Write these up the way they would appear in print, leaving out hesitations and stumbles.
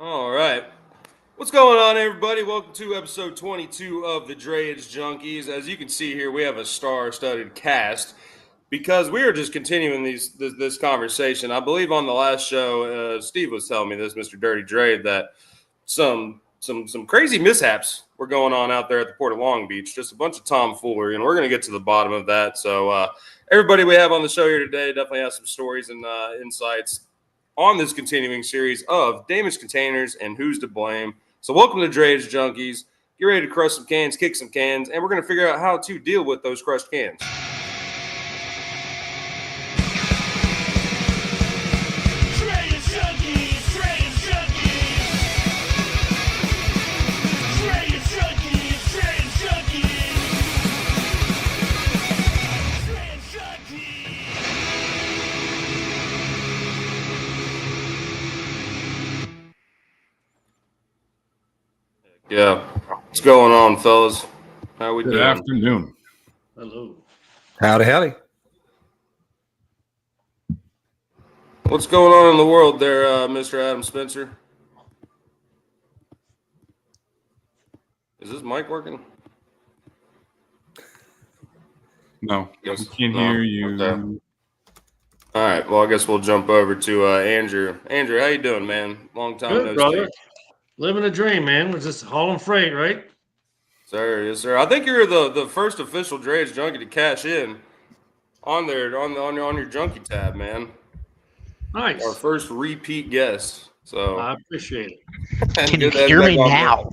All right. What's going on, everybody? Welcome to episode 22 of the Drayage Junkies. As you can see here, we have a star-studded cast because we are just continuing this conversation. I believe on the last show, Steve was telling me this, Mr. Dirty Dray, that some crazy mishaps were going on out there at the Port of Long Beach. Just a bunch of tomfoolery, and we're going to get to the bottom of that. So everybody we have on the show here today definitely has some stories and insights on this continuing series of damaged containers and who's to blame. So welcome to Drayage Junkies. Get ready to crush some cans, kick some cans, and we're going to figure out how to deal with those crushed cans. Yeah. What's going on, fellas? How we doing? Good afternoon. Hello. Howdy. What's going on in the world there, Mr. Adam Spencer? Is this mic working? No, Yes. we can't hear you. Okay. All right. Well, I guess we'll jump over to Andrew. Andrew, how you doing, man? Long time Good, no brother. see. Living a dream, man. We're just hauling freight, right? Sir, yes, sir. I think you're the first official Drayage Junkie to cash in on there on your junkie tab, man. Nice. Our first repeat guest. So I appreciate it. Can you hear me now?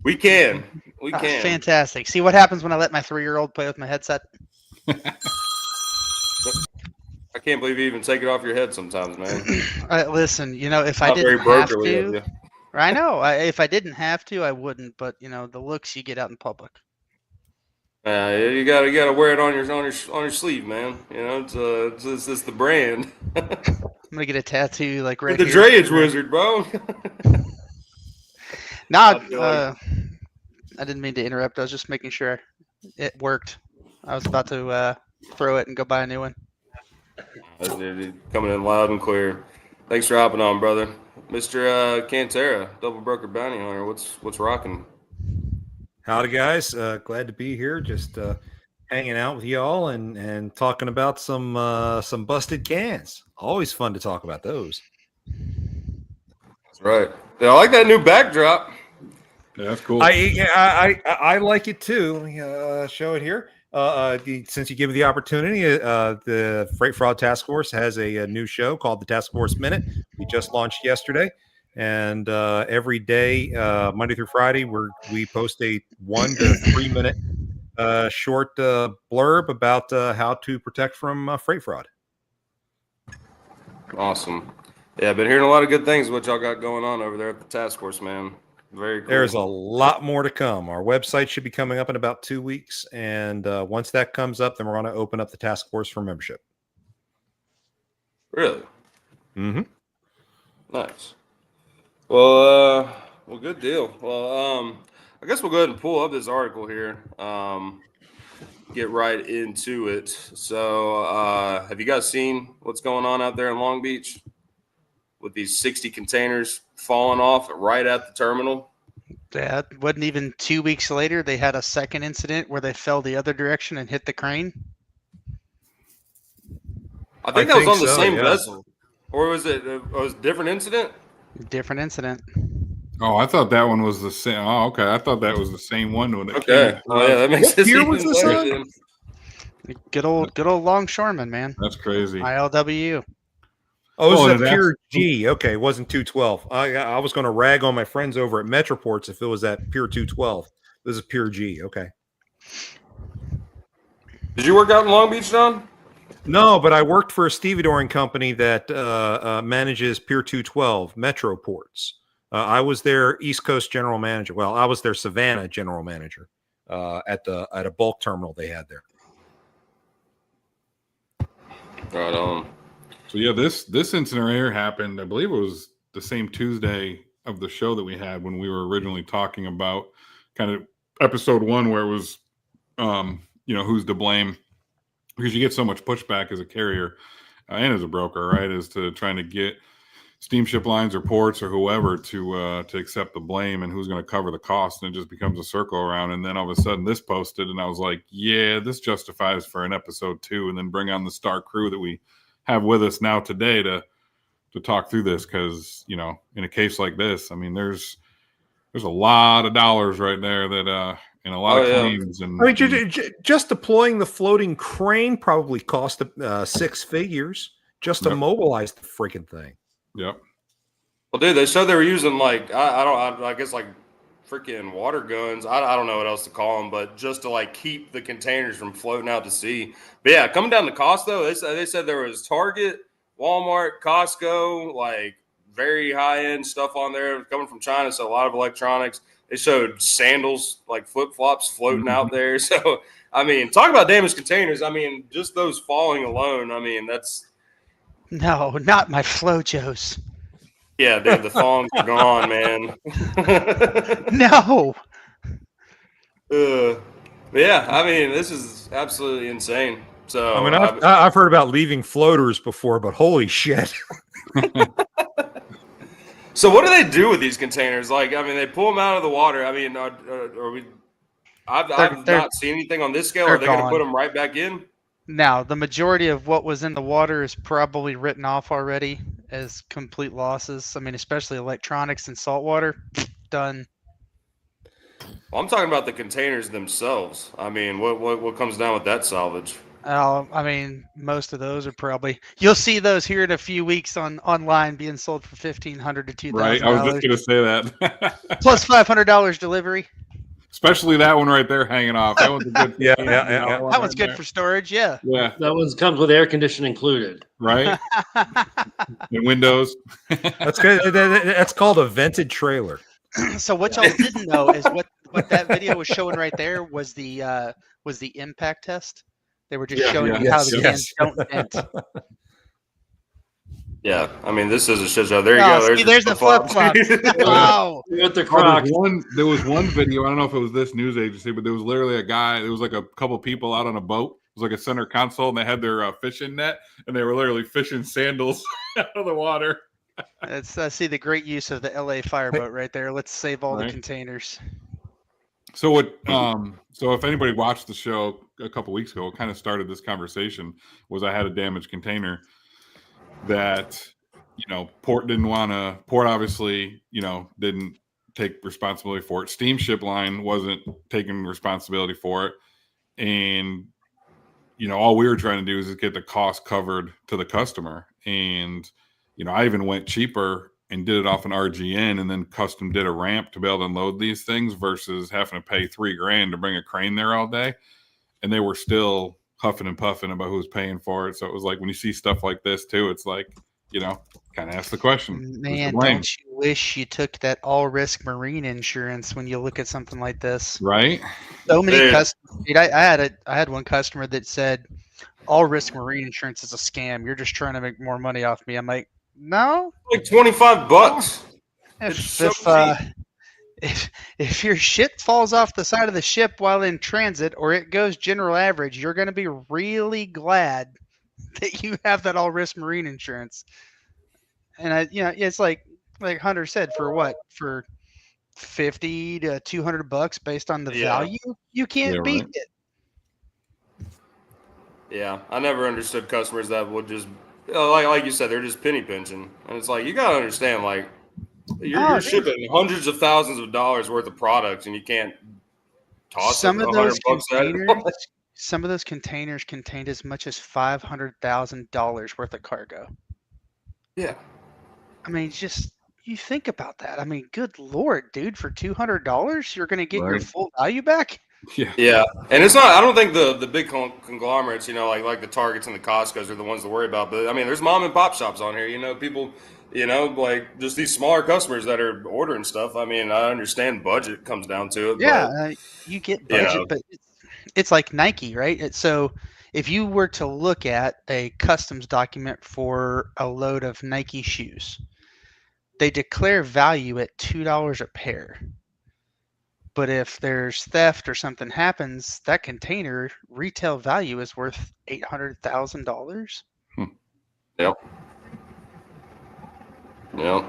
We can. We Oh, can. fantastic. See what happens when I let my 3-year-old play with my headset? I can't believe you even take it off your head sometimes, man. Listen, if I Not very didn't have brokerly of to, you. I know. If I didn't have to, I wouldn't. But the looks you get out in public. You gotta wear it on your sleeve, man. It's the brand. I'm gonna get a tattoo like right The here. Drayage Wizard, bro. Nah, I didn't mean to interrupt. I was just making sure it worked. I was about to throw it and go buy a new one. Coming in loud and clear. Thanks for hopping on, brother. Mr. Cantera, Double Broker Bounty Hunter. What's rocking? Howdy, guys. Glad to be here. Just hanging out with y'all and talking about some busted cans. Always fun to talk about those. That's right. Yeah, I like that new backdrop. Yeah, that's cool. I like it too. Show it here. Since you give me the opportunity, the Freight Fraud Task Force has a new show called the Task Force Minute. We just launched yesterday, and every day, Monday through Friday, we post a 1 to 3 minute short blurb about how to protect from freight fraud. Awesome. Yeah, I've been hearing a lot of good things what y'all got going on over there at the task force, man. Very cool. There's a lot more to come. Our website should be coming up in about 2 weeks. And once that comes up, then we're going to open up the task force for membership. Really? Mm-hmm. Nice. Well, good deal. Well, I guess we'll go ahead and pull up this article here. Get right into it. So, have you guys seen what's going on out there in Long Beach with these 60 containers falling off right at the terminal? Yeah, it wasn't even 2 weeks later. They had a second incident where they fell the other direction and hit the crane. I think that was on the so, same yeah. vessel. Or was it a different incident? Different incident. Oh, I thought that one was the same. Oh, okay. I thought that was the same one. When it Okay. came Oh, yeah, that makes What it year even was this better on? then. Good old longshoreman, man. That's crazy. ILWU. Oh, Well, it and was it a Pier G. Okay, it wasn't 212. I was going to rag on my friends over at Metroports if it was at Pier 212. This is Pier G. Okay. Did you work out in Long Beach, John? No, but I worked for a stevedoring company that manages Pier 212, Metroports. I was their East Coast general manager. Well, I was their Savannah general manager at a bulk terminal they had there. Right on. So yeah, this incident right here happened. I believe it was the same Tuesday of the show that we had when we were originally talking about kind of episode 1, where it was, who's to blame, because you get so much pushback as a carrier and as a broker, right? As to trying to get steamship lines or ports or whoever to accept the blame and who's going to cover the cost, and it just becomes a circle around. And then all of a sudden this posted, and I was like, yeah, this justifies for an episode 2, and then bring on the star crew that we have with us now today to talk through this, because in a case like this, I mean, there's a lot of dollars right there that and a lot of claims. And I mean, just deploying the floating crane probably cost 6 figures just to mobilize the freaking thing. Yep. Well, dude, they said they were using I guess like freaking water guns. I don't know what else to call them, but just to like keep the containers from floating out to sea. But yeah, coming down the cost though, they said there was Target, Walmart, Costco, like very high end stuff on there coming from China. So a lot of electronics. They showed sandals, like flip flops, floating out there. So I mean, talk about damaged containers. I mean, just those falling alone. I mean, that's. No, not my Flojos. Yeah, dude, the thongs are gone, man. No. Yeah, I mean, this is absolutely insane. So I mean, I've heard about leaving floaters before, but holy shit. So what do they do with these containers? Like, I mean, they pull them out of the water. I mean, I've not seen anything on this scale. Are they going to put them right back in? Now, the majority of what was in the water is probably written off already as complete losses. I mean, especially electronics and salt water, done. Well, I'm talking about the containers themselves. I mean, what comes down with that salvage? I mean, most of those are probably. You'll see those here in a few weeks online being sold for $1,500 to $2,000. Right, I was just going to say that. Plus $500 delivery. Especially that one right there hanging off. That one's a good. Yeah. That one's good for storage. Yeah. Yeah. That one comes with air conditioning included. Right. And windows. That's good. That's called a vented trailer. So what y'all didn't know is what that video was showing right there was the impact test. They were just showing you how the cans don't vent. Yeah, I mean, this is a shit show. There you go. There's the flip flops. Wow. With the Crocs. There was one video. I don't know if it was this news agency, but there was literally a guy. There was like a couple people out on a boat. It was like a center console, and they had their fishing net, and they were literally fishing sandals out of the water. Let's see the great use of the LA fireboat right there. Let's save all the containers. So what? So if anybody watched the show a couple weeks ago, what kind of started this conversation was I had a damaged container that Port didn't want to. Port obviously didn't take responsibility for it. Steamship Line wasn't taking responsibility for it, and all we were trying to do is get the cost covered to the customer. And I even went cheaper and did it off an RGN, and then custom did a ramp to be able to unload these things versus having to pay $3,000 to bring a crane there all day. And they were still huffing and puffing about who's paying for it. So it was like, when you see stuff like this too, it's like, kind of ask the question. Man, don't you wish you took that all risk marine insurance when you look at something like this? Right. So many customers. I had one customer that said, all risk marine insurance is a scam. You're just trying to make more money off me. I'm like, no, like $25. If your shit falls off the side of the ship while in transit, or it goes general average, you're going to be really glad that you have that all risk marine insurance. And it's like Hunter said, for what? For $50 to $200 based on the value, you can't beat it. Yeah, I never understood customers that would just like you said, they're just penny pinching, and it's like, you gotta understand, like you're shipping hundreds of thousands of dollars worth of products, and you can't toss some of those containers. At Some of those containers contained as much as $500,000 worth of cargo. Yeah, I mean, just you think about that. I mean, good Lord, dude, for $200, you're gonna get your full value back. Yeah, and it's not. I don't think the big conglomerates, like the Targets and the Costco's, are the ones to worry about. But I mean, there's mom and pop shops on here. People, like just these smaller customers that are ordering stuff. I mean, I understand budget comes down to it. Yeah, you get budget, but it's like Nike, right? So if you were to look at a customs document for a load of Nike shoes, they declare value at $2 a pair. But if there's theft or something happens, that container retail value is worth $800,000. Yep. Yeah.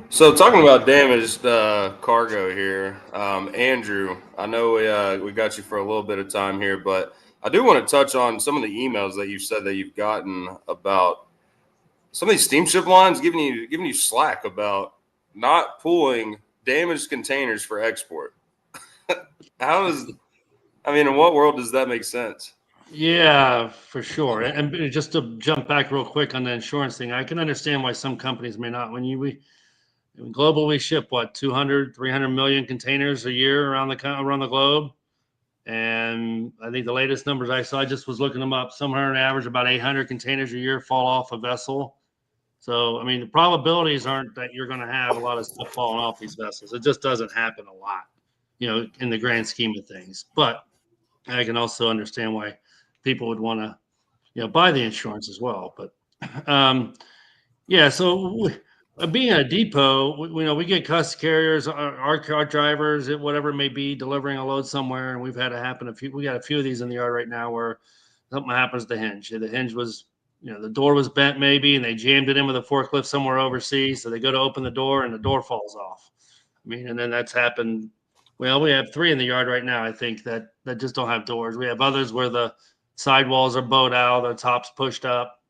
So talking about damaged cargo here, Andrew, I know we got you for a little bit of time here, but I do want to touch on some of the emails that you said that you've gotten about some of these steamship lines giving you slack about not pulling damaged containers for export. In what world does that make sense? Yeah, for sure. And just to jump back real quick on the insurance thing, I can understand why some companies may not. When in global, we ship what 200, 300 million containers a year around the globe. And I think the latest numbers I saw, I just was looking them up, somewhere on average about 800 containers a year fall off a vessel. So, I mean, the probabilities aren't that you're going to have a lot of stuff falling off these vessels. It just doesn't happen a lot, in the grand scheme of things. But I can also understand why people would want to, buy the insurance as well. But yeah, so being a depot, we get cuss carriers, our car drivers, whatever it may be, delivering a load somewhere, and we've had it happen. We got a few of these in the yard right now where something happens to the hinge. The hinge was, the door was bent maybe, and they jammed it in with a forklift somewhere overseas. So they go to open the door, and the door falls off. I mean, and then that's happened. Well, we have 3 in the yard right now, I think, that just don't have doors. We have others where the sidewalls are bowed out, the top's pushed up.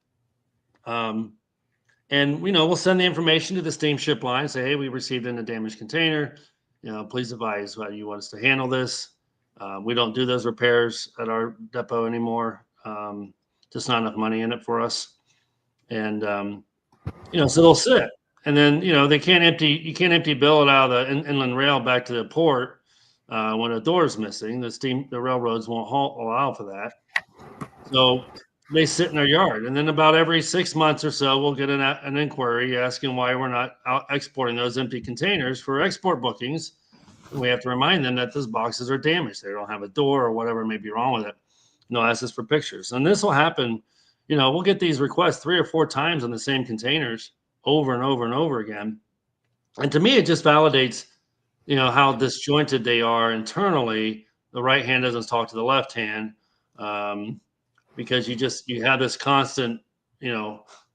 And we'll send the information to the steamship line, say, hey, we received in a damaged container. Please advise how you want us to handle this. We don't do those repairs at our depot anymore. Just not enough money in it for us. And so they'll sit. And then you can't empty billet out of the inland rail back to the port when a door is missing. The railroads won't allow for that. So they sit in their yard, and then about every 6 months or so, we'll get an inquiry asking why we're not out exporting those empty containers for export bookings. And we have to remind them that those boxes are damaged; they don't have a door or whatever may be wrong with it. No, ask us for pictures, and this will happen. We'll get these requests 3 or 4 times on the same containers over and over and over again. And to me, it just validates, how disjointed they are internally. The right hand doesn't talk to the left hand. Because you have this constant,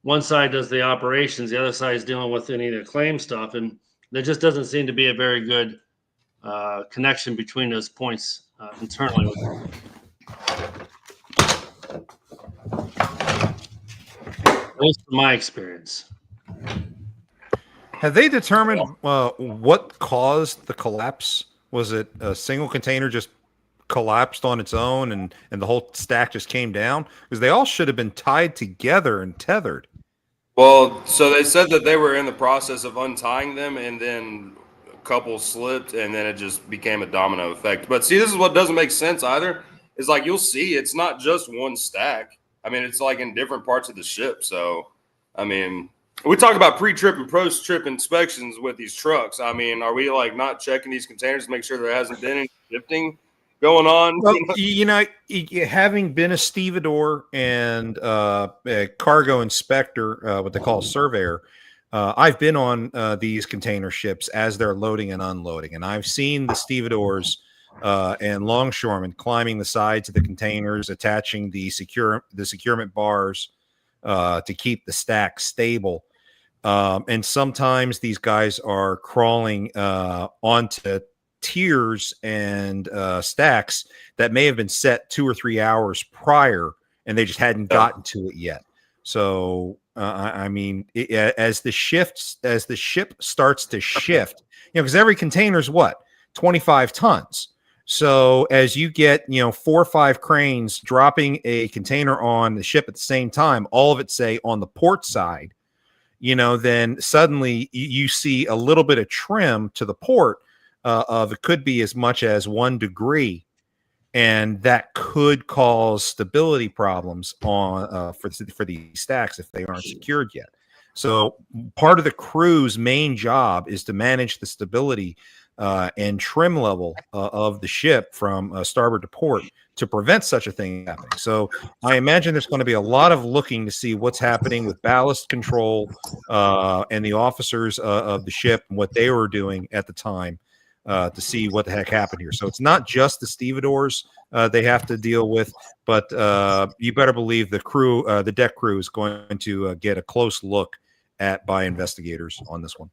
one side does the operations, the other side is dealing with any of the claim stuff. And there just doesn't seem to be a very good connection between those points internally. At least from my experience. Have they determined what caused the collapse? Was it a single container just collapsed on its own and the whole stack just came down? Because they all should have been tied together and tethered. Well, so they said that they were in the process of untying them, and then a couple slipped, and then it just became a domino effect. But see, this is what doesn't make sense either. Is like you'll see it's not just one stack. I mean, it's like in different parts of the ship. So, I mean, we talk about pre-trip and post-trip inspections with these trucks. I mean, are we like not checking these containers to make sure there hasn't been any shifting going on? Well, having been a stevedore and a cargo inspector, what they call a surveyor, I've been on these container ships as they're loading and unloading, and I've seen the stevedores and longshoremen climbing the sides of the containers, attaching the securement bars to keep the stack stable. And sometimes these guys are crawling onto tiers and stacks that may have been set 2 or 3 hours prior, and they just hadn't gotten to it yet. So, I mean, as the ship starts to shift, because every container is 25 tons. So as you get, 4 or 5 cranes dropping a container on the ship at the same time, all of it say on the port side, then suddenly you see a little bit of trim to the port of it could be as much as 1 degree. And that could cause stability problems on for these stacks if they aren't secured yet. So part of the crew's main job is to manage the stability and trim level of the ship from starboard to port to prevent such a thing happening. So I imagine there's going to be a lot of looking to see what's happening with ballast control and the officers of the ship and what they were doing at the time to see what the heck happened here. So it's not just the stevedores they have to deal with, but you better believe the crew, the deck crew, is going to get a close look at by investigators on this one.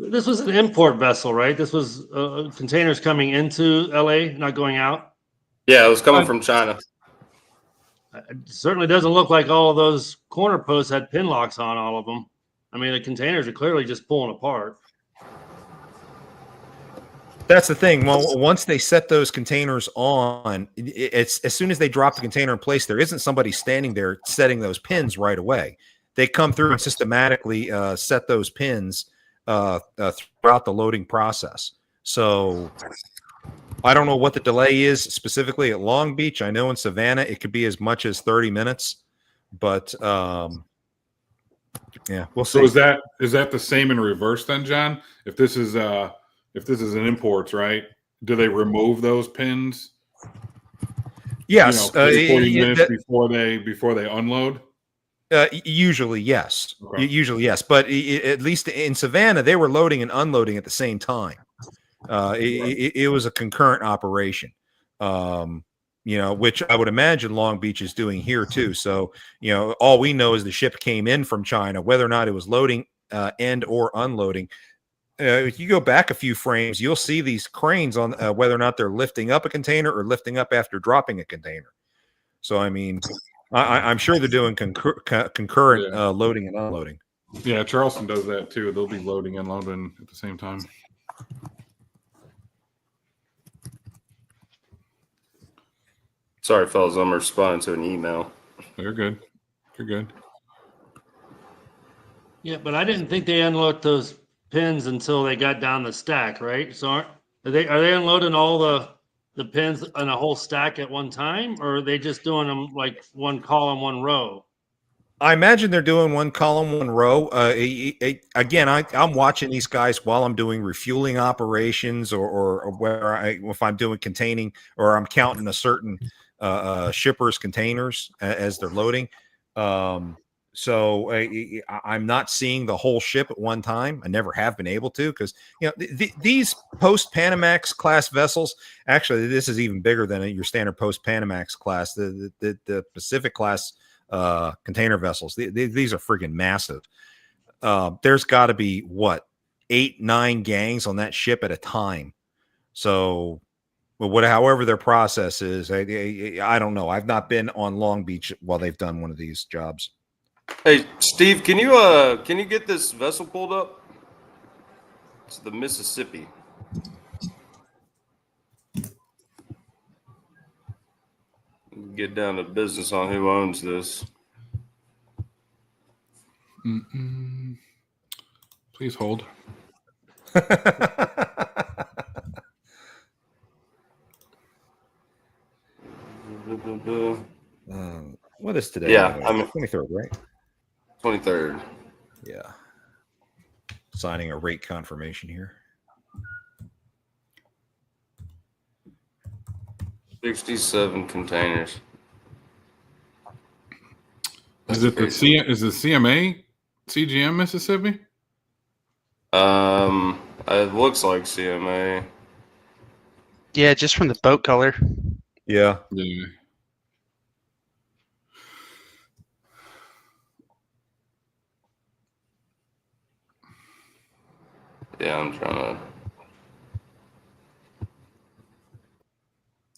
This was an import vessel, right? This was containers coming into LA, not going out. Yeah, it was coming from China. It certainly doesn't look like all of those corner posts had pin locks on all of them. I mean, the containers are clearly just pulling apart. That's the thing. Well, once they set those containers on, it's as soon as they drop the container in place, there isn't somebody standing there setting those pins right away. They come through and systematically set those pins throughout the loading process. So I don't know what the delay is specifically at Long Beach. I know in Savannah it could be as much as 30 minutes, but yeah, we'll see. So is that the same in reverse then, John? If this is an imports, right? Do they remove those pins? Yes, 40 minutes before they unload. Usually, yes. Okay. Usually, yes. But at least in Savannah, they were loading and unloading at the same time. It was a concurrent operation, which I would imagine Long Beach is doing here too. So, all we know is the ship came in from China, whether or not it was loading and or unloading. If you go back a few frames, you'll see these cranes on whether or not they're lifting up a container or lifting up after dropping a container. So, I mean, I'm sure they're doing concurrent loading and unloading. Yeah, Charleston does that too. They'll be loading and unloading at the same time. Sorry, fellas, I'm responding to an email. You're good. You're good. Yeah, but I didn't think they unloaded those pins until they got down the stack, right? So are they unloading all the pins on a whole stack at one time, or are they just doing them like one column, one row? I imagine they're doing one column, one row. Again, I'm watching these guys while I'm doing refueling operations or if I'm doing containing or I'm counting a certain shipper's containers as they're loading. So I'm not seeing the whole ship at one time. I never have been able to because, these post-Panamax class vessels, actually, this is even bigger than your standard post-Panamax class. The Pacific class container vessels, these are friggin' massive. There's got to be, 8-9 gangs on that ship at a time. So however their process is, I don't know. I've not been on Long Beach while they've done one of these jobs. Hey, Steve, can you get this vessel pulled up? It's the Mississippi. Get down to business on who owns this. Please hold. What is today? Yeah, I'm 23rd, right? 23rd. Yeah. Signing a rate confirmation here. 67 containers. Is it the CMA CGM Mississippi? It looks like CMA. Yeah, just from the boat color. Yeah. Yeah. Yeah, I'm trying to.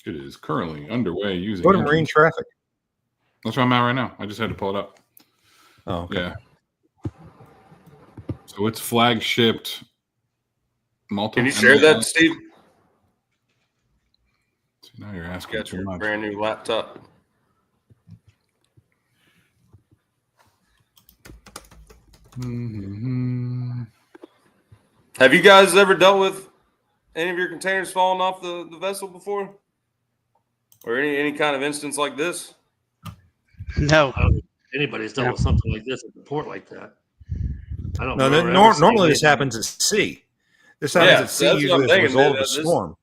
It is currently underway using. Go to marine traffic. That's where I'm at right now. I just had to pull it up. Oh, okay. Yeah. So it's flag-shipped. Can you share that, Steve? So now you're asking Got too your much. brand new laptop. Mm-hmm. Have you guys ever dealt with any of your containers falling off the vessel before? Or any kind of instance like this? No. I don't think anybody's dealt with something like this at the port like that. I don't know. Normally this happens at sea. This happens at sea usually as a result of a storm.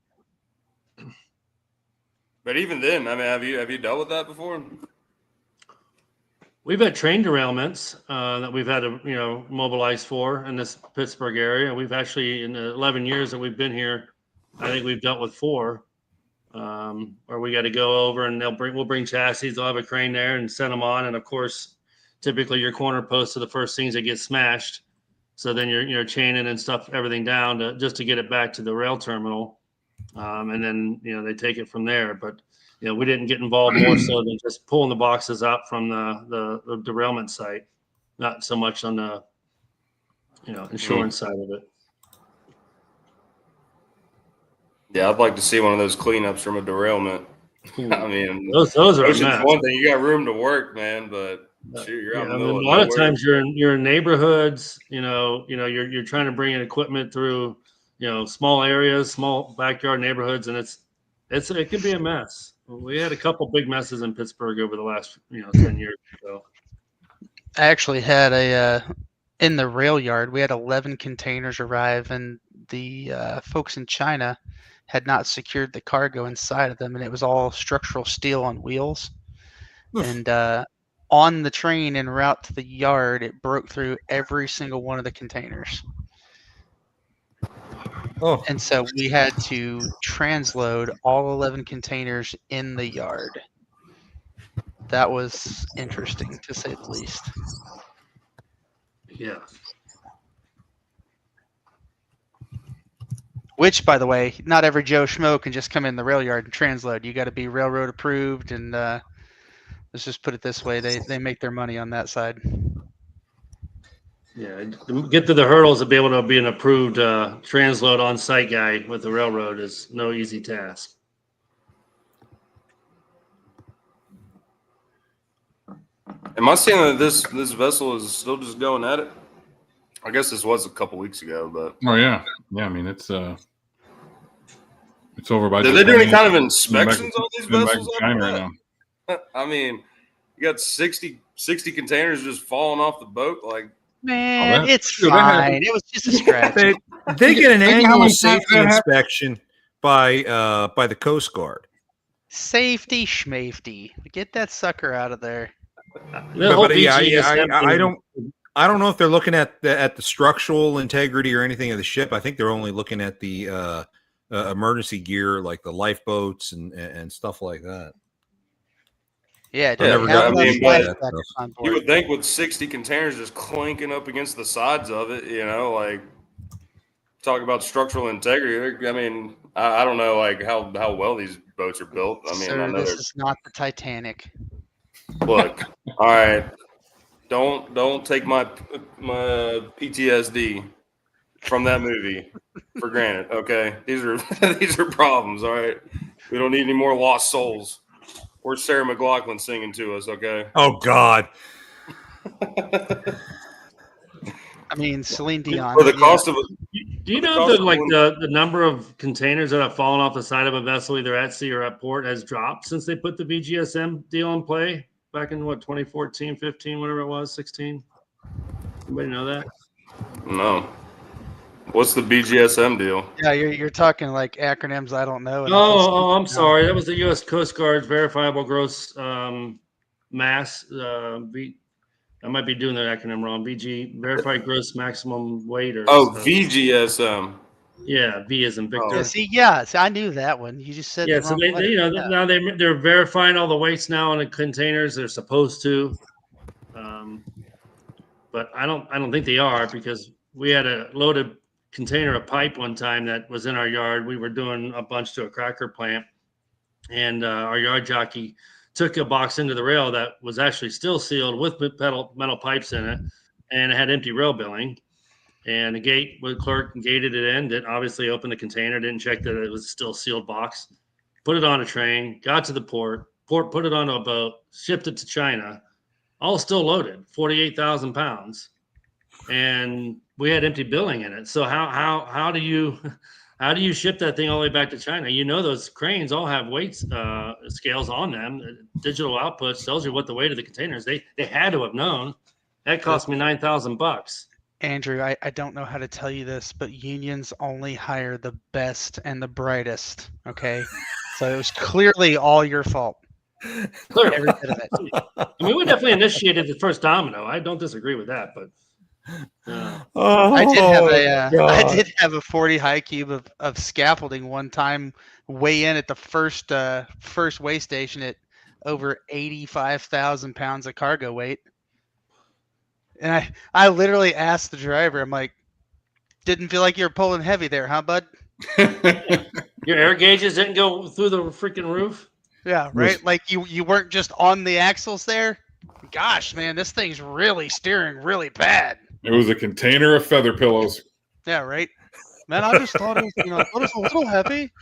But even then, I mean, have you dealt with that before? We've had train derailments that we've had to mobilize for in this Pittsburgh area. We've actually, in the 11 years that we've been here, I think we've dealt with 4. Where we got to go over and we'll bring chassis. They'll have a crane there and send them on. And of course, typically your corner posts are the first things that get smashed. So then you're chaining and stuff, everything down just to get it back to the rail terminal. And then, they take it from there. But, we didn't get involved more so than just pulling the boxes out from the derailment site, not so much on the, insurance side of it. Yeah, I'd like to see one of those cleanups from a derailment. I mean, those are ocean's one thing. You got room to work, man, but shoot, you're out in the middle of nowhere. A lot of times you're in neighborhoods. You're trying to bring in equipment through, small areas, small backyard neighborhoods, and it can be a mess. We had a couple big messes in Pittsburgh over the last 10 years. So I actually had in the rail yard, we had 11 containers arrive, and the folks in China had not secured the cargo inside of them, and it was all structural steel on wheels. And on the train en route to the yard, it broke through every single one of the containers. Oh, And so we had to transload all 11 containers in the yard. That was interesting, to say the least. yeah. Which, by the way, not every Joe Schmo can just come in the rail yard and transload. You got to be railroad approved, and let's just put it this way: they make their money on that side. Yeah, to get to the hurdles to be able to be an approved transload on-site guy with the railroad is no easy task. Am I seeing that this vessel is still just going at it? I guess this was a couple weeks ago, but yeah. I mean, it's over by. Did they do any kind of inspections on these vessels? China right now. I mean, you got 60 containers just falling off the boat. Like, man, it's fine. It was just a scratch. They get an annual safety inspection by the Coast Guard. Safety schmafety. Get that sucker out of there. I don't know if they're looking at the structural integrity or anything of the ship. I think they're only looking at the emergency gear, like the lifeboats and stuff like that. Yeah, you would think with 60 containers just clanking up against the sides of it, like talk about structural integrity. I mean, I don't know like how well these boats are built. I mean, Sir, I know this is not the Titanic. Look, all right. Don't take my PTSD from that movie for granted. Okay, these are problems. All right, we don't need any more lost souls. Where's Sarah McLachlan singing to us? Okay. Oh God. I mean, Celine Dion. For the cost of do you know that the number of containers that have fallen off the side of a vessel, either at sea or at port, has dropped since they put the BGSM deal in play back in 2014, 15, whatever it was, 16? Anybody know that? No. What's the BGSM deal? Yeah, you're talking like acronyms I don't know. I'm sorry. That was the U.S. Coast Guard's verifiable gross mass. I might be doing the acronym wrong. VG, verified gross maximum weight. VGSM. Yeah, V as in Victor. See, I knew that one. You just said so now they're verifying all the weights now in the containers. They're supposed to, but I don't think they are, because we had a loaded container of pipe one time that was in our yard. We were doing a bunch to a cracker plant, and our yard jockey took a box into the rail that was actually still sealed with metal pipes in it, and it had empty rail billing. And the clerk gated it in, didn't obviously open the container, didn't check that it was still a sealed box, put it on a train, got to the port put it on a boat, shipped it to China, all still loaded, 48,000 pounds. And we had empty billing in it. So how do you ship that thing all the way back to China? Those cranes all have weights scales on them. Digital outputs tells you what the weight of the containers. They had to have known. That cost me $9,000. Andrew, I don't know how to tell you this, but unions only hire the best and the brightest. Okay, so it was clearly all your fault. Clearly. Every bit of it. I mean, we definitely initiated the first domino. I don't disagree with that, but. I did have a 40 high cube of scaffolding one time weigh in at the first weigh station at over 85,000 pounds of cargo weight. And I literally asked the driver, I'm like, didn't feel like you were pulling heavy there, huh, bud? Your air gauges didn't go through the freaking roof? Yeah, right? Like you weren't just on the axles there? Gosh, man, this thing's really steering really bad. It was a container of feather pillows. Yeah, right? Man, I just thought it was, I thought it was a little heavy.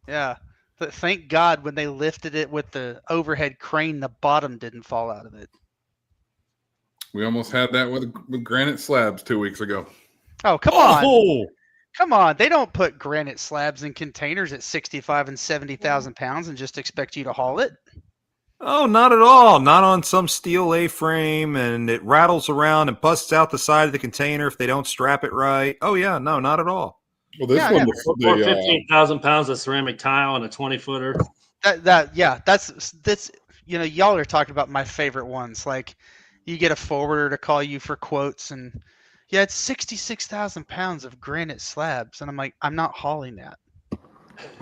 Yeah. But thank God when they lifted it with the overhead crane, the bottom didn't fall out of it. We almost had that with granite slabs 2 weeks ago. Oh, come on. Oh, Come on. They don't put granite slabs in containers at 65 and 70,000 pounds and just expect you to haul it. oh, not at all. Not on some steel A-frame, and it rattles around and busts out the side of the container if they don't strap it right. Oh yeah, no, not at all. Well, this Yeah, one yeah. was Or 15,000 pounds of ceramic tile and a 20-footer. That's y'all are talking about my favorite ones. Like, you get a forwarder to call you for quotes, and yeah, it's 66,000 pounds of granite slabs, and I'm like, I'm not hauling that.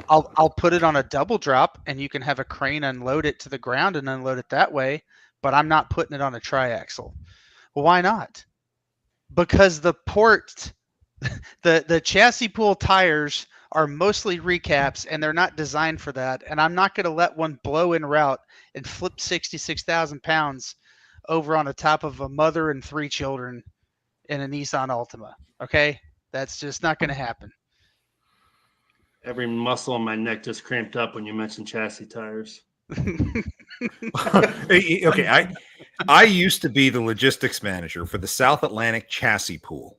I'll put it on a double drop, and you can have a crane unload it to the ground and unload it that way, but I'm not putting it on a triaxle. Well, why not? Because the port, the chassis pool tires are mostly recaps, and they're not designed for that. And I'm not going to let one blow en route and flip 66,000 pounds over on the top of a mother and 3 children in a Nissan Altima. Okay, that's just not going to happen. Every muscle in my neck just cramped up when you mentioned chassis tires. Okay, I used to be the logistics manager for the South Atlantic chassis pool.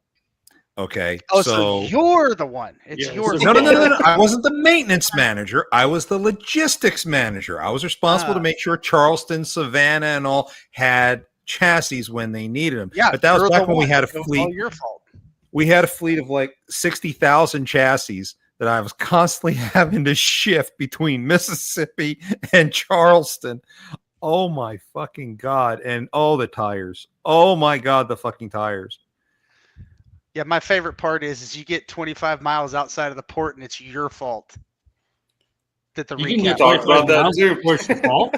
Okay, Oh, so you're the one. It's Yeah, yours. so- No. I wasn't the maintenance manager. I was the logistics manager. I was responsible to make sure Charleston, Savannah, and all had chassis when they needed them. Yeah, but that was you're back the when we one. had a It was fleet. all your fault. We had a fleet of like 60,000 chassis that I was constantly having to shift between Mississippi and Charleston. Oh my fucking God. And the tires. Oh my God, the fucking tires. Yeah, my favorite part is you get 25 miles outside of the port, and it's your fault that the You can recap. get Talked about that miles too. before it's your fault.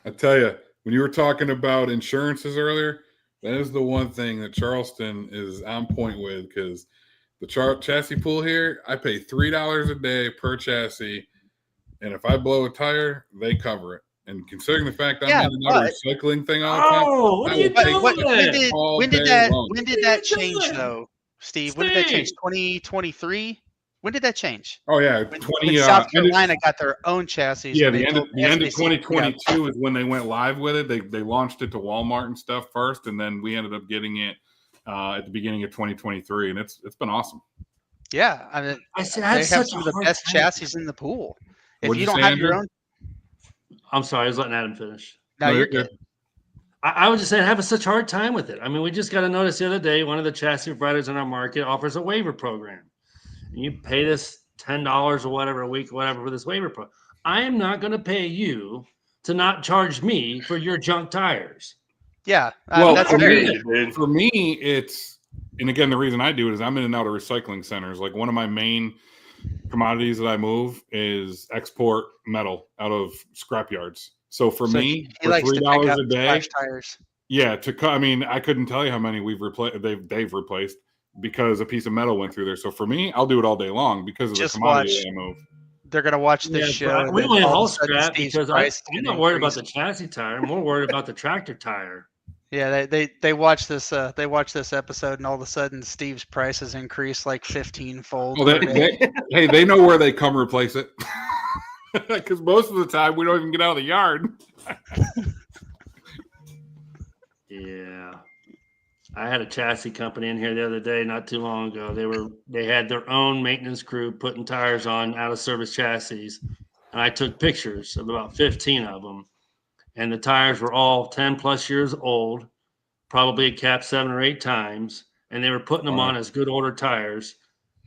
I tell you, when you were talking about insurances earlier, that is the one thing that Charleston is on point with, because the chassis pool here, I pay $3 a day per chassis, and if I blow a tire, they cover it. And considering the fact I'm in another recycling thing all the time, Oh, what are you doing? When did that change doing? though, Steve? When did that change? 2023? When did that change? Oh yeah, When South Carolina got their own chassis. Yeah, and the end of SBC 2022 is when they went live with it. They launched it to Walmart and stuff first, and then we ended up getting it at the beginning of 2023, and it's been awesome. Yeah, I mean, they have some of the best chassis in the pool. If you don't have your own, I'm sorry, I was letting Adam finish. no, you're good. I was just saying, I have such a hard time with it. I mean, we just got a notice the other day. One of the chassis providers in our market offers a waiver program. And you pay this $10 or whatever a week, whatever, for this waiver program. I am not going to pay you to not charge me for your junk tires. Yeah, Well, that's for fair. for me, it's, and again, the reason I do it is I'm in and out of recycling centers. Like, one of my main commodities that I move is export metal out of scrap yards. So for me, he for likes to pick $3 up a day, flash tires. yeah, I mean, I couldn't tell you how many we've replaced. They've replaced because a piece of metal went through there. So for me, I'll do it all day long because of Just the commodity watch. that I move. They're gonna watch this show. We and only then all haul of a sudden scrap Steve's because price is I'm gonna not worried about increase. the chassis tire. I'm more worried about the tractor tire. Yeah, they watch this. They watch this episode, and all of a sudden, Steve's price has increased like 15-fold. Well, hey, they know where they come replace it because most of the time we don't even get out of the yard. Yeah. I had a chassis company in here the other day, not too long ago. They had their own maintenance crew putting tires on out of service chassis. And I took pictures of about 15 of them. And the tires were all 10 plus years old, probably capped 7 or 8 times. And they were putting them on as good order tires.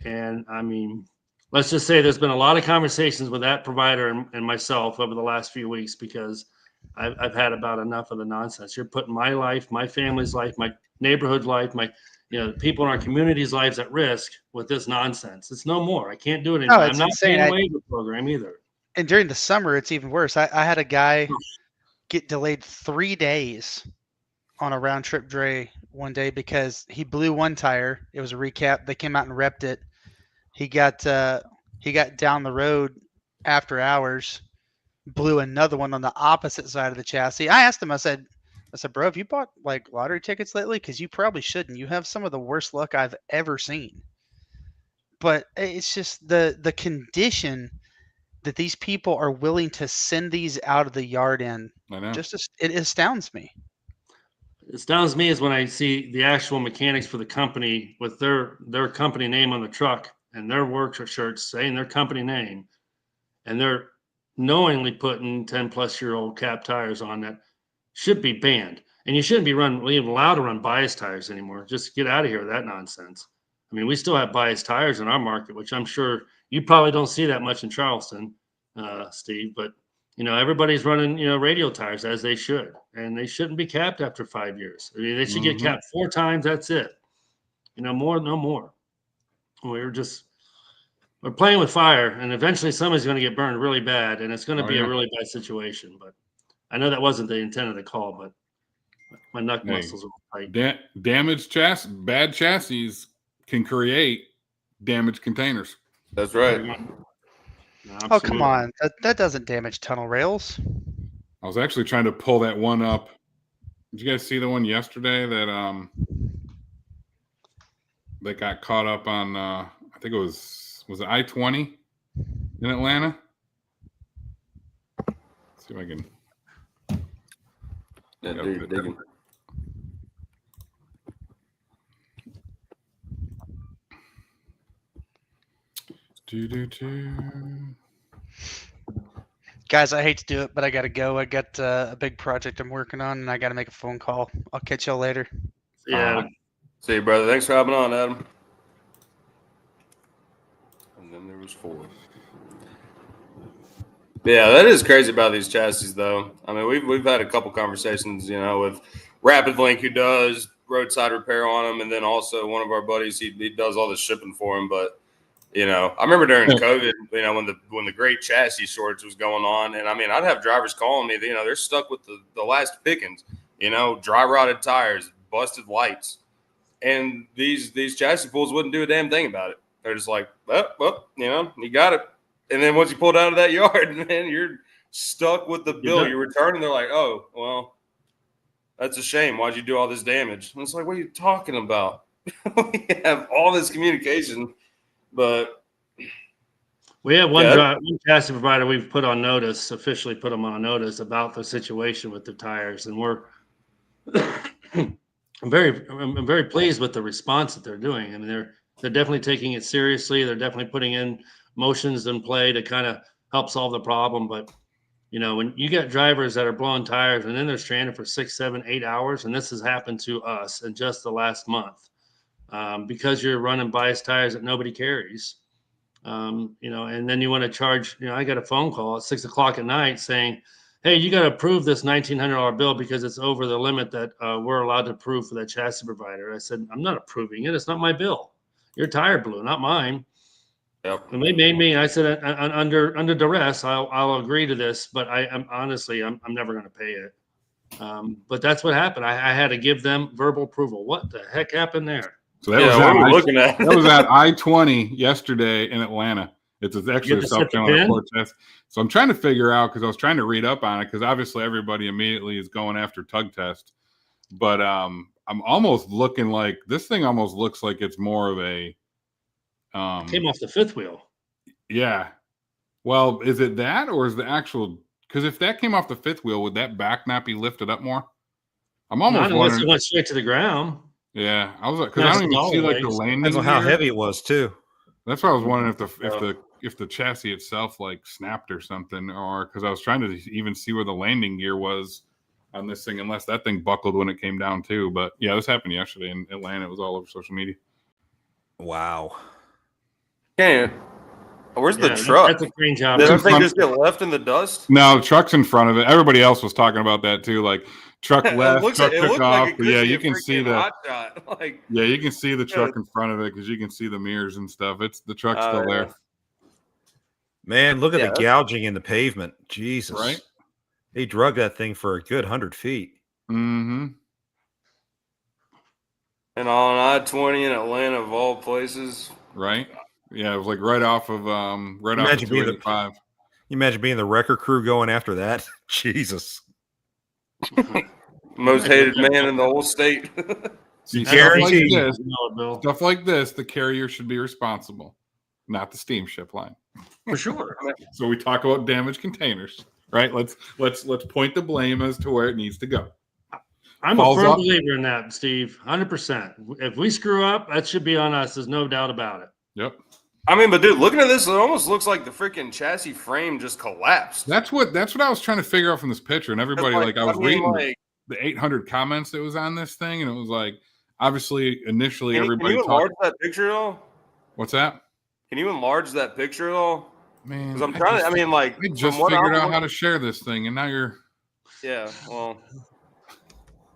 And I mean, let's just say there's been a lot of conversations with that provider and myself over the last few weeks, because I've had about enough of the nonsense. You're putting my life, my family's life, my neighborhood life, people in our community's lives at risk with this nonsense. It's no more. I can't do it anymore. I'm not paying a waiver program either. And during the summer, it's even worse. I had a guy get delayed 3 days on a round trip dray one day because he blew one tire. It was a recap. They came out and repped it. He got down the road after hours, blew another one on the opposite side of the chassis. I asked him, I said, bro, have you bought like lottery tickets lately? Because you probably shouldn't. You have some of the worst luck I've ever seen. But it's just the condition that these people are willing to send these out of the yard in. I know. It astounds me. It astounds me is when I see the actual mechanics for the company with their company name on the truck and their work shirts saying their company name, and they're knowingly putting 10-plus-year-old cap tires on that should be banned. And you shouldn't be even allowed to run bias tires anymore. Just get out of here with that nonsense. I mean, we still have bias tires in our market, which I'm sure you probably don't see that much in Charleston, Steve, but everybody's running, radial tires as they should, and they shouldn't be capped after 5 years. I mean, they should get capped 4 times. That's it. No more. We're playing with fire, and eventually somebody's going to get burned really bad, and it's going to be a really bad situation. But I know that wasn't the intent of the call, but my neck muscles are tight. Damaged chassis, bad chassis can create damaged containers. That's right. Oh, come on. That doesn't damage tunnel rails. I was actually trying to pull that one up. Did you guys see the one yesterday that got caught up on I think it was it I-20 in Atlanta? Let's see if I can digging. Guys, I hate to do it, but I got to go. I got a big project I'm working on, and I got to make a phone call. I'll catch y'all later. Yeah. See you, brother. Thanks for hopping on, Adam. And then there was 4. Yeah, that is crazy about these chassis, though. I mean, we've had a couple conversations, with Rapid Link, who does roadside repair on them, and then also one of our buddies, he does all the shipping for them. But I remember during COVID, when the great chassis shortage was going on, and I mean, I'd have drivers calling me, they're stuck with the last pickings, dry rotted tires, busted lights, and these chassis pools wouldn't do a damn thing about it. They're just like, well, you got it. And then once you pulled out of that yard, man, you're stuck with the bill. You return, and they're like, oh, well, that's a shame. Why'd you do all this damage? And it's like, what are you talking about? We have all this communication, but we have one chassis provider we've officially put them on notice about the situation with the tires, and we're I'm very pleased with the response that they're doing. I mean, they're definitely taking it seriously. They're definitely putting in motions in play to kind of help solve the problem. But when you get drivers that are blowing tires and then they're stranded for 6, 7, 8 hours, and this has happened to us in just the last month, because you're running biased tires that nobody carries, and then you want to charge. I got a phone call at 6 o'clock at night saying, hey, you got to approve this $1,900 bill because it's over the limit that we're allowed to approve for that chassis provider. I said, I'm not approving it. It's not my bill. Your tire blew, not mine. Yep. And they made me. I said, under duress, I'll agree to this, but I'm honestly, I'm never going to pay it. But that's what happened. I had to give them verbal approval. What the heck happened there? So that was at I-20 yesterday in Atlanta. It's actually a self-channel report test. So I'm trying to figure out, because I was trying to read up on it, because obviously everybody immediately is going after tug test. But I'm almost looking like this thing almost looks like it's more of a came off the fifth wheel. Yeah. Well, is it that, or is the actual? Because if that came off the fifth wheel, would that back not be lifted up more? I'm almost wondering. Unless it went straight to the ground. Yeah, I was like, because I don't even see like the landing. Depends on how heavy it was too. That's why I was wondering if the chassis itself like snapped or something, or because I was trying to even see where the landing gear was on this thing, unless that thing buckled when it came down too. But yeah, this happened yesterday in Atlanta. It was all over social media. Wow. Yeah. Where's the truck? That's a green job. Did that thing just get left in the dust? No, the truck's in front of it. Everybody else was talking about that too. Like truck left, truck took off. But yeah, you can see the you can see the truck in front of it because you can see the mirrors and stuff. It's the truck's still there. Man, look at the gouging in the pavement. Jesus. Right? He drug that thing for a good 100 feet. Mm-hmm. And on I-20 in Atlanta, of all places. Right? Yeah, it was like right off of Imagine being 285. You imagine being the wrecker crew going after that. Jesus. Most hated man in the whole state. See, Guaranteed. stuff like this, the carrier should be responsible, not the steamship line. For sure. So we talk about damaged containers, right? Let's point the blame as to where it needs to go. I'm Falls a firm off. believer in that, Steve. 100%. If we screw up, that should be on us. There's no doubt about it. Yep. I mean, but dude, looking at this, it almost looks like the freaking chassis frame just collapsed. That's what I was trying to figure out from this picture. And everybody, I was reading the 800 comments that was on this thing, and it was like, obviously, initially everybody can you enlarge that picture at all? What's that? Can you enlarge that picture at all? Man, because I'm trying to. I mean, like, I just figured out how to share this thing, and now you're. Yeah. Well,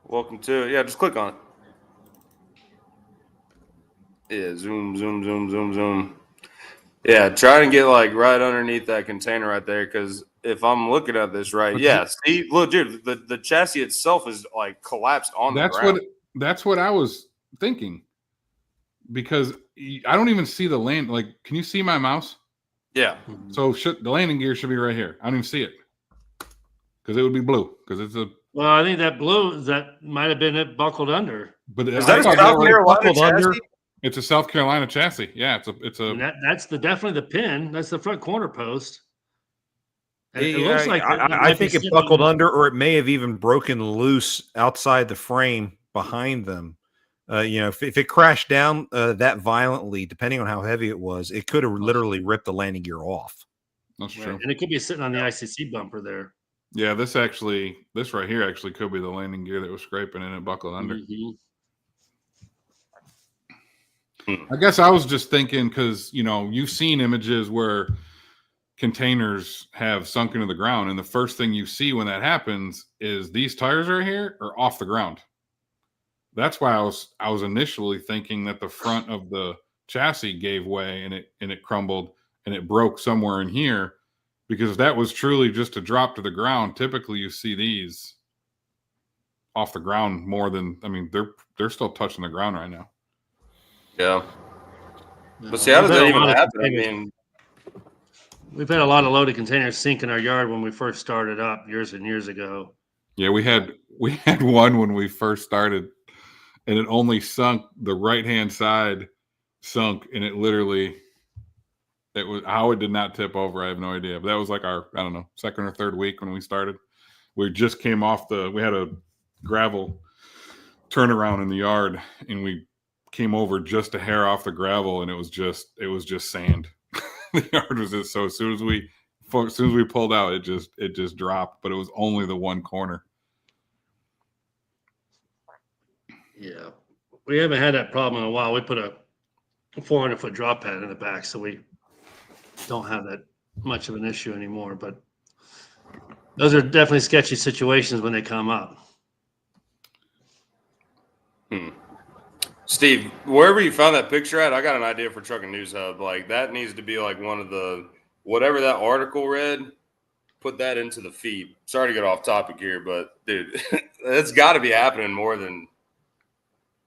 welcome to it. Yeah, just click on it. Yeah, zoom, zoom, zoom, zoom, zoom. Yeah, try and get like right underneath that container right there, because if I'm looking at this right, yeah, see, look, dude, the chassis itself is like collapsed on the ground. That's what I was thinking, because I don't even see the land. Like, can you see my mouse? Yeah. So the landing gear should be right here. I don't even see it because it would be blue because it's a. Well, I think that blue that might have been it buckled under. But is that a South Carolina chassis? It's a South Carolina chassis. Yeah, it's a. That's definitely the pin. That's the front corner post. It looks like I think it buckled under, or it may have even broken loose outside the frame behind them. If it crashed down that violently, depending on how heavy it was, it could have literally ripped the landing gear off. That's true. And it could be sitting on the ICC bumper there. Yeah, this right here actually could be the landing gear that was scraping and it buckled under. Mm-hmm. I guess I was just thinking because, you've seen images where containers have sunk into the ground, and the first thing you see when that happens is these tires right here are off the ground. That's why I was initially thinking that the front of the chassis gave way and it crumbled and it broke somewhere in here, because if that was truly just a drop to the ground, typically you see these off the ground more than, they're still touching the ground right now. Yeah. But see, how does that even happen? We've had a lot of loaded containers sink in our yard when we first started up years and years ago. Yeah, we had one when we first started, and it only sunk the right-hand side sunk, and it was how it did not tip over. I have no idea. But that was like our, I don't know, second or third week when we started. We just came off we had a gravel turnaround in the yard, and we came over just a hair off the gravel, and it was just sand. The yard was just, so as soon as we pulled out, it just dropped, but it was only the one corner. Yeah, we haven't had that problem in a while. We put a 400-foot drop pad in the back, so we don't have that much of an issue anymore. But those are definitely sketchy situations when they come up. Steve, wherever you found that picture at, I got an idea for Trucking News Hub. Like, that needs to be like one of the, whatever that article read, put that into the feed. Sorry to get off topic here, but dude, it's got to be happening more than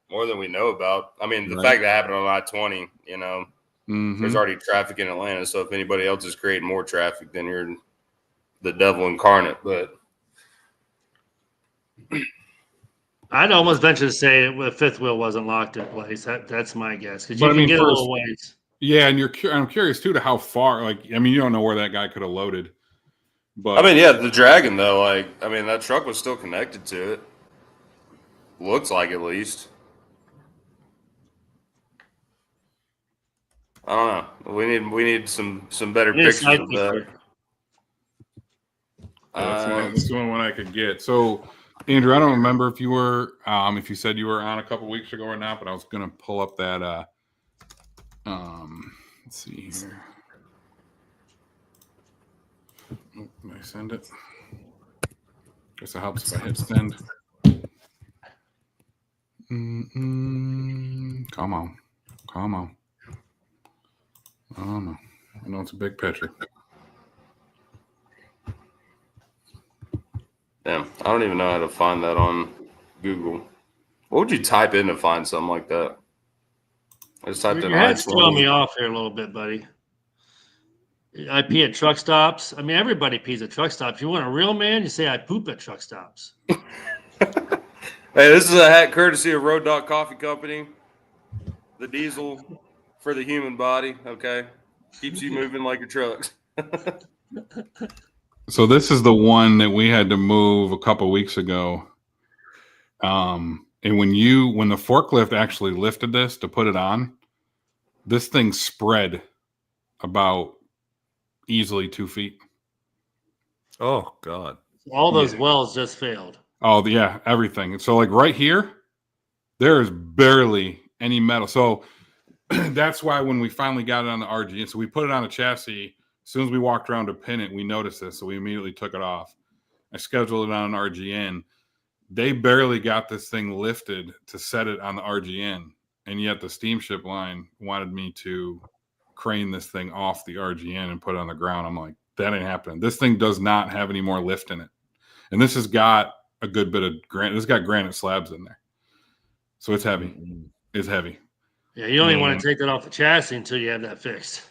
we know about. I mean, the fact that happened on I-20, there's already traffic in Atlanta. So if anybody else is creating more traffic, then you're the devil incarnate. But I'd almost venture to say the fifth wheel wasn't locked in place. That's my guess, because you can get a little ways. Yeah, and I'm curious too to how far. You don't know where that guy could have loaded. But the Dragon though, that truck was still connected to it. Looks like, at least. I don't know. We need some better pictures of that. That's the one I could get. So, Andrew, I don't remember if you said you were on a couple weeks ago or not, but I was going to pull up that. Let's see here. Oh, did I send it? Guess it helps if I hit send. Come on. I don't know. I know it's a big picture. Damn, I don't even know how to find that on Google. What would you type in to find something like that? I just typed in Your head's throwing me I-20. off here a little bit, buddy. I pee at truck stops. I mean, everybody pees at truck stops. You want a real man? You say I poop at truck stops. Hey, this is a hat courtesy of Road Dog Coffee Company. The diesel for the human body, okay? Keeps you moving like your trucks. So this is the one that we had to move a couple weeks ago. And when the forklift actually lifted this to put it on, this thing spread about easily 2 feet. Oh God! All those wells just failed. Oh yeah, everything. And so like right here, there is barely any metal. So that's why when we finally got it on the RGN, so we put it on a chassis. As soon as we walked around to pin it, we noticed this, so we immediately took it off. I scheduled it on an RGN. They barely got this thing lifted to set it on the RGN, and yet the steamship line wanted me to crane this thing off the RGN and put it on the ground. I'm like, that ain't happening. This thing does not have any more lift in it, and this has got a good bit of granite. It's got granite slabs in there, so it's heavy. It's heavy. Yeah, you only want to take that off the chassis until you have that fixed.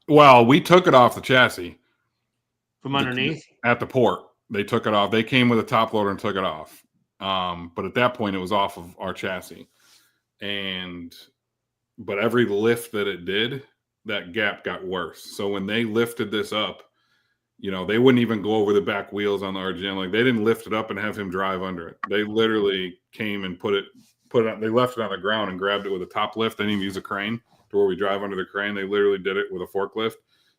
Well, we took it off the chassis From underneath? At the port. They took it off. They came with a top loader and took it off. But at that point, it was off of our chassis. But every lift that it did, that gap got worse. So when they lifted this up, they wouldn't even go over the back wheels on the RGN. Like, they didn't lift it up and have him drive under it. They literally came and put it on. They left it on the ground and grabbed it with a top lift. They didn't even use a crane to where we drive under the crane. They literally did it with a forklift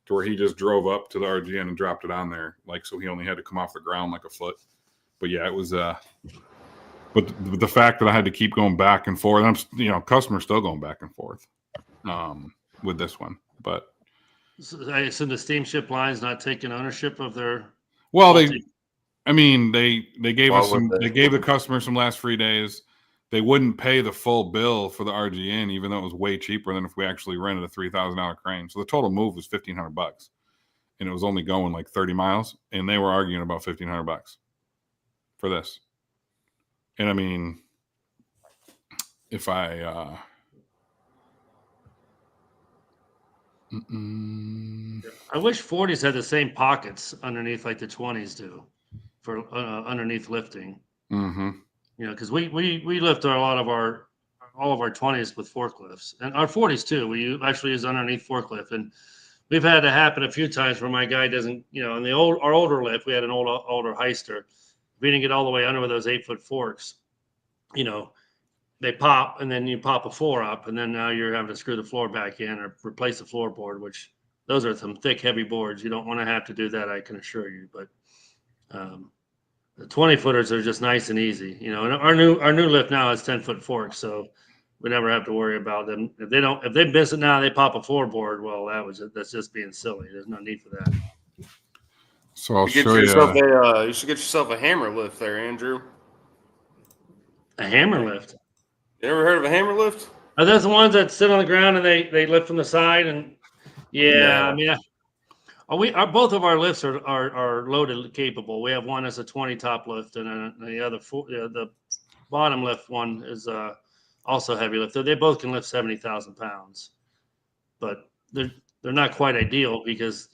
to where he just drove up to the RGN and dropped it on there. Like, so he only had to come off the ground like a foot. But yeah, it was, but the fact that I had to keep going back and forth, and I'm, customers still going back and forth, with this one, but. So I assume the steamship line's not taking ownership of their. Well, they gave us they gave the customer some last free days. They wouldn't pay the full bill for the RGN, even though it was way cheaper than if we actually rented a $3,000 crane. So the total move was $1,500, and it was only going like 30 miles, and they were arguing about $1,500 for this. And I mean, if I I wish 40s had the same pockets underneath like the 20s do for underneath lifting. Mm-hmm. Because we lift all of our 20s with forklifts, and our 40s too. We actually use underneath forklift, and we've had it happen a few times where my guy doesn't, in our older lift, we had an older heister. We didn't get all the way under with those 8-foot forks. They pop, and then you pop a floor up, and then now you're having to screw the floor back in or replace the floorboard, which those are some thick, heavy boards. You don't want to have to do that, I can assure you. But the 20-footers are just nice and easy. And our new lift now has 10-foot forks, so we never have to worry about them. If they miss it now, they pop a floorboard. Well, that's just being silly. There's no need for that. So I'll show you. You should get yourself a hammer lift there, Andrew. A hammer lift? You ever heard of a hammer lift? Are those the ones that sit on the ground and they lift from the side? And I mean, both of our lifts are loaded capable. We have one as a 20 top lift, and the other the bottom lift one is also heavy lift. They both can lift 70,000 pounds, but they're not quite ideal because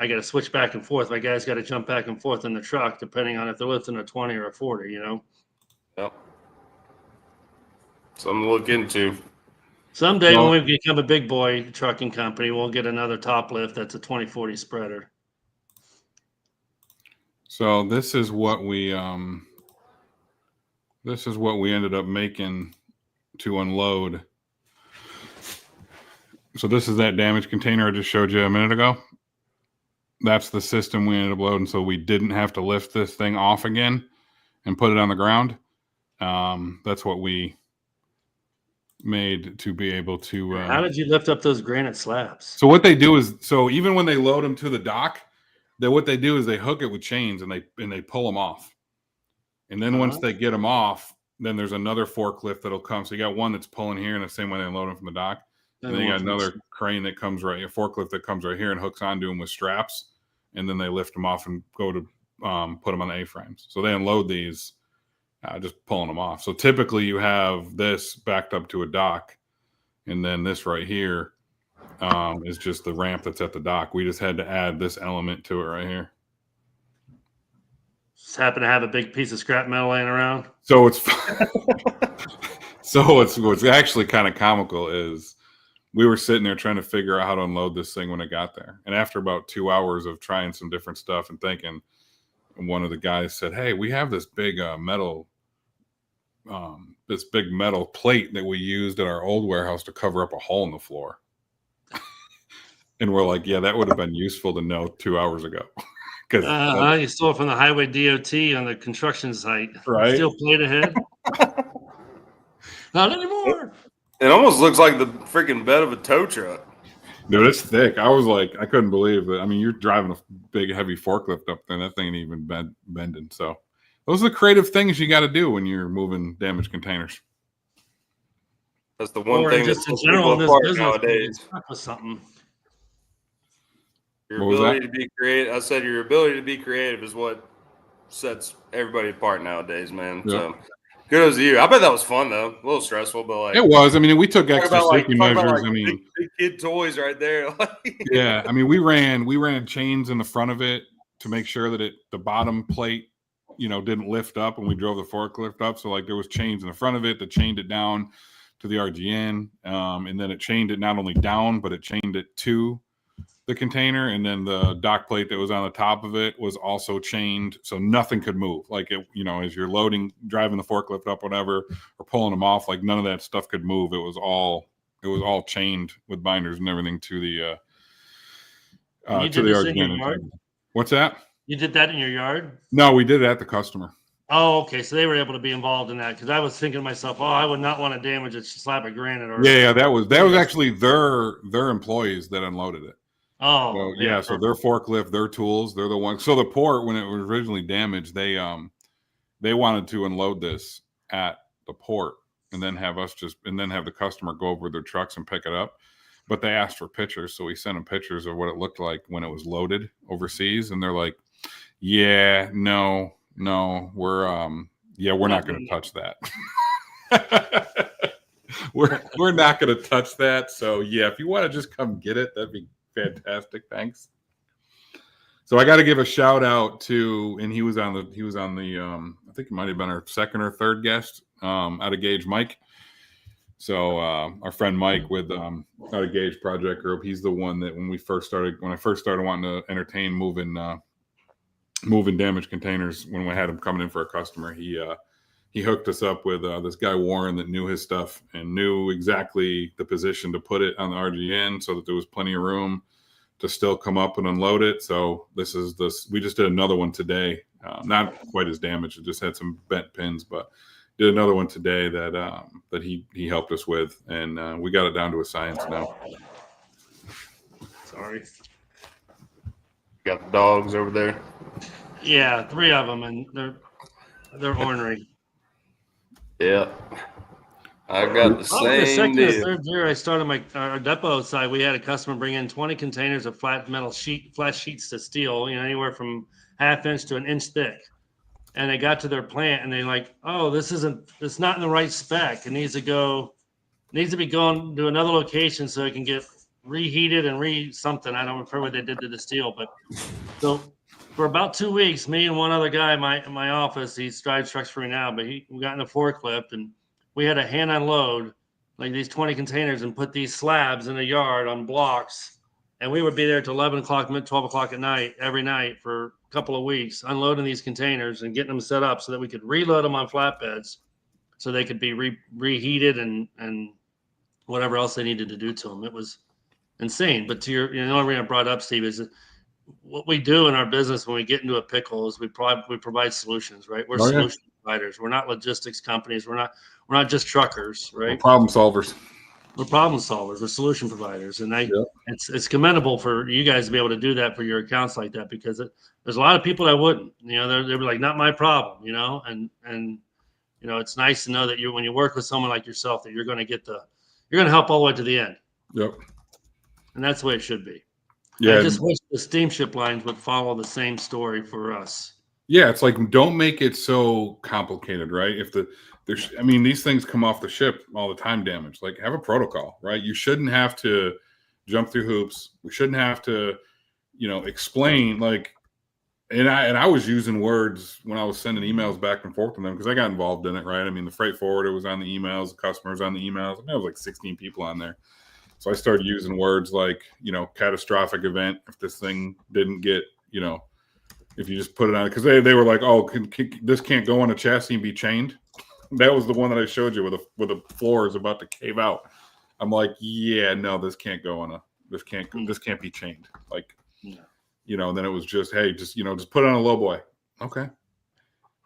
I got to switch back and forth. My guys got to jump back and forth in the truck depending on if they're lifting a 20 or a 40. Yep. Something to look into. Someday when we become a big boy trucking company, we'll get another top lift that's a 2040 spreader. So this is what we ended up making to unload. So this is that damaged container I just showed you a minute ago. That's the system we ended up loading, so we didn't have to lift this thing off again and put it on the ground. That's what we made to be able to. How did you lift up those granite slabs? So what they do is, even when they load them to the dock, what they do is they hook it with chains and they pull them off. And then once they get them off, then there's another forklift that'll come. So you got one that's pulling here in the same way they load them from the dock. And then you got another crane that comes a forklift that comes right here and hooks onto them with straps. And then they lift them off and go to put them on the A-frames. So they unload these just pulling them off. So typically you have this backed up to a dock, and then this right here is just the ramp that's at the dock. We just had to add this element to it right here. Just happen to have a big piece of scrap metal laying around. So it's what's actually kind of comical is we were sitting there trying to figure out how to unload this thing when it got there. And after about 2 hours of trying some different stuff and thinking, one of the guys said, "Hey, we have this big metal plate that we used at our old warehouse to cover up a hole in the floor." And we're like, "Yeah, that would have been useful to know 2 hours ago." Because you stole it from the highway DOT on the construction site. Right. Still played ahead. Not anymore. It almost looks like the freaking bed of a tow truck. Dude, it's thick. I was like, I couldn't believe it. I mean, you're driving a big, heavy forklift up there. That thing ain't even bending. So those are the creative things you got to do when you're moving damaged containers. That's the one thing just that's in general in this apart business nowadays. stuck with something. Your What was ability that? to be creative. I said your ability to be creative is what sets everybody apart nowadays, man. Yeah. So kudos to you. I bet that was fun though. A little stressful, but like It was. I mean, we took talk extra about, safety measures. I mean, big kid toys right there. yeah. I mean, we ran chains in the front of it to make sure that the bottom plate, didn't lift up when we drove the forklift up. So like there was chains in the front of it that chained it down to the RGN, and then it chained it not only down, but it chained it to the container, and then the dock plate that was on the top of it was also chained, so nothing could move. Like it, as you're loading, driving the forklift up, whatever, or pulling them off, like none of that stuff could move. It was all chained with binders and everything to the RGN. What's that? You did that in your yard? No, we did it at the customer. Oh, okay. So they were able to be involved in that, because I was thinking to myself, I would not want to damage a slab of granite. Or Yeah, that was actually their employees that unloaded it. Oh, so, yeah. So their forklift, their tools, they're the ones. So the port, when it was originally damaged, they wanted to unload this at the port and then have the customer go over their trucks and pick it up. But they asked for pictures, so we sent them pictures of what it looked like when it was loaded overseas, and they're like, "Yeah, no, we're not going to touch that." we're not going to touch that. So yeah, if you want to just come get it, that'd be fantastic. Thanks. So I got to give a shout out to, and he was on the I think it might have been our second or third guest, out of Gauge, Mike. So our friend Mike with out of Gauge Project Group, he's the one that when I first started wanting to entertain moving damaged containers, when we had him coming in for a customer, he hooked us up with this guy Warren that knew his stuff and knew exactly the position to put it on the RGN so that there was plenty of room to still come up and unload it. So we just did another one today, not quite as damaged. It just had some bent pins, but did another one today that he helped us with, and we got it down to a science now. Sorry. Got the dogs over there. Yeah, 3 of them, and they're ornery. Yeah. I got the same The second deal. or third year I started our depot side, we had a customer bring in 20 containers of flat sheets to steel, anywhere from 1/2 inch to 1 inch thick. And they got to their plant and they're like, "Oh, it's not in the right spec. It needs to be going to another location so it can get reheated and something." I don't remember what they did to the steel, but so for about 2 weeks, me and one other guy in my office, he drives trucks for me now, but we got in a forklift and we had a hand unload like these 20 containers and put these slabs in a yard on blocks. And we would be there till 11 o'clock, 12 o'clock at night, every night for a couple of weeks, unloading these containers and getting them set up so that we could reload them on flatbeds so they could be reheated and whatever else they needed to do to them. It was insane. But the only reason I brought up, Steve, is that what we do in our business when we get into a pickle is we provide solutions, right? We're solution providers. We're not logistics companies. We're not just truckers, right? We're problem solvers. We're problem solvers. We're solution providers, and it's commendable for you guys to be able to do that for your accounts like that, because there's a lot of people that wouldn't. They'd be like, "Not my problem," and it's nice to know that when you work with someone like yourself, that you're going to help all the way to the end. Yep. And that's the way it should be. Yeah. I just wish the steamship lines would follow the same story for us. Yeah, it's like, don't make it so complicated, right? I mean, these things come off the ship all the time damaged. Like, have a protocol, right? You shouldn't have to jump through hoops. We shouldn't have to, explain, like, and I was using words when I was sending emails back and forth to them because I got involved in it, right? I mean, the freight forwarder was on the emails, the customers on the emails. I mean, there was like 16 people on there. So I started using words like, catastrophic event if this thing didn't get, if you just put it on, because they were like, oh, this can't go on a chassis and be chained. That was the one that I showed you where the floor is about to cave out. I'm like, yeah, no, this can't be chained. Like, then it was just, hey, just put it on a low boy. Okay.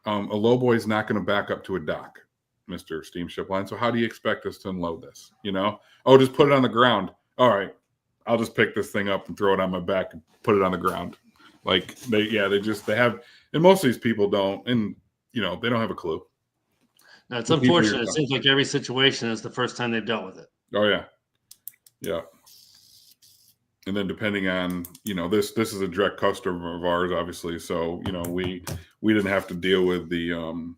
A low boy is not going to back up to a dock, Mr. Steamship Line. So how do you expect us to unload this? Oh, just put it on the ground. All right. I'll just pick this thing up and throw it on my back and put it on the ground. Like they have, and most of these people don't, and they don't have a clue. Now, it's unfortunate. It seems like every situation is the first time they've dealt with it. Oh yeah. Yeah. And then depending on, this is a direct customer of ours, obviously. So, we didn't have to deal with the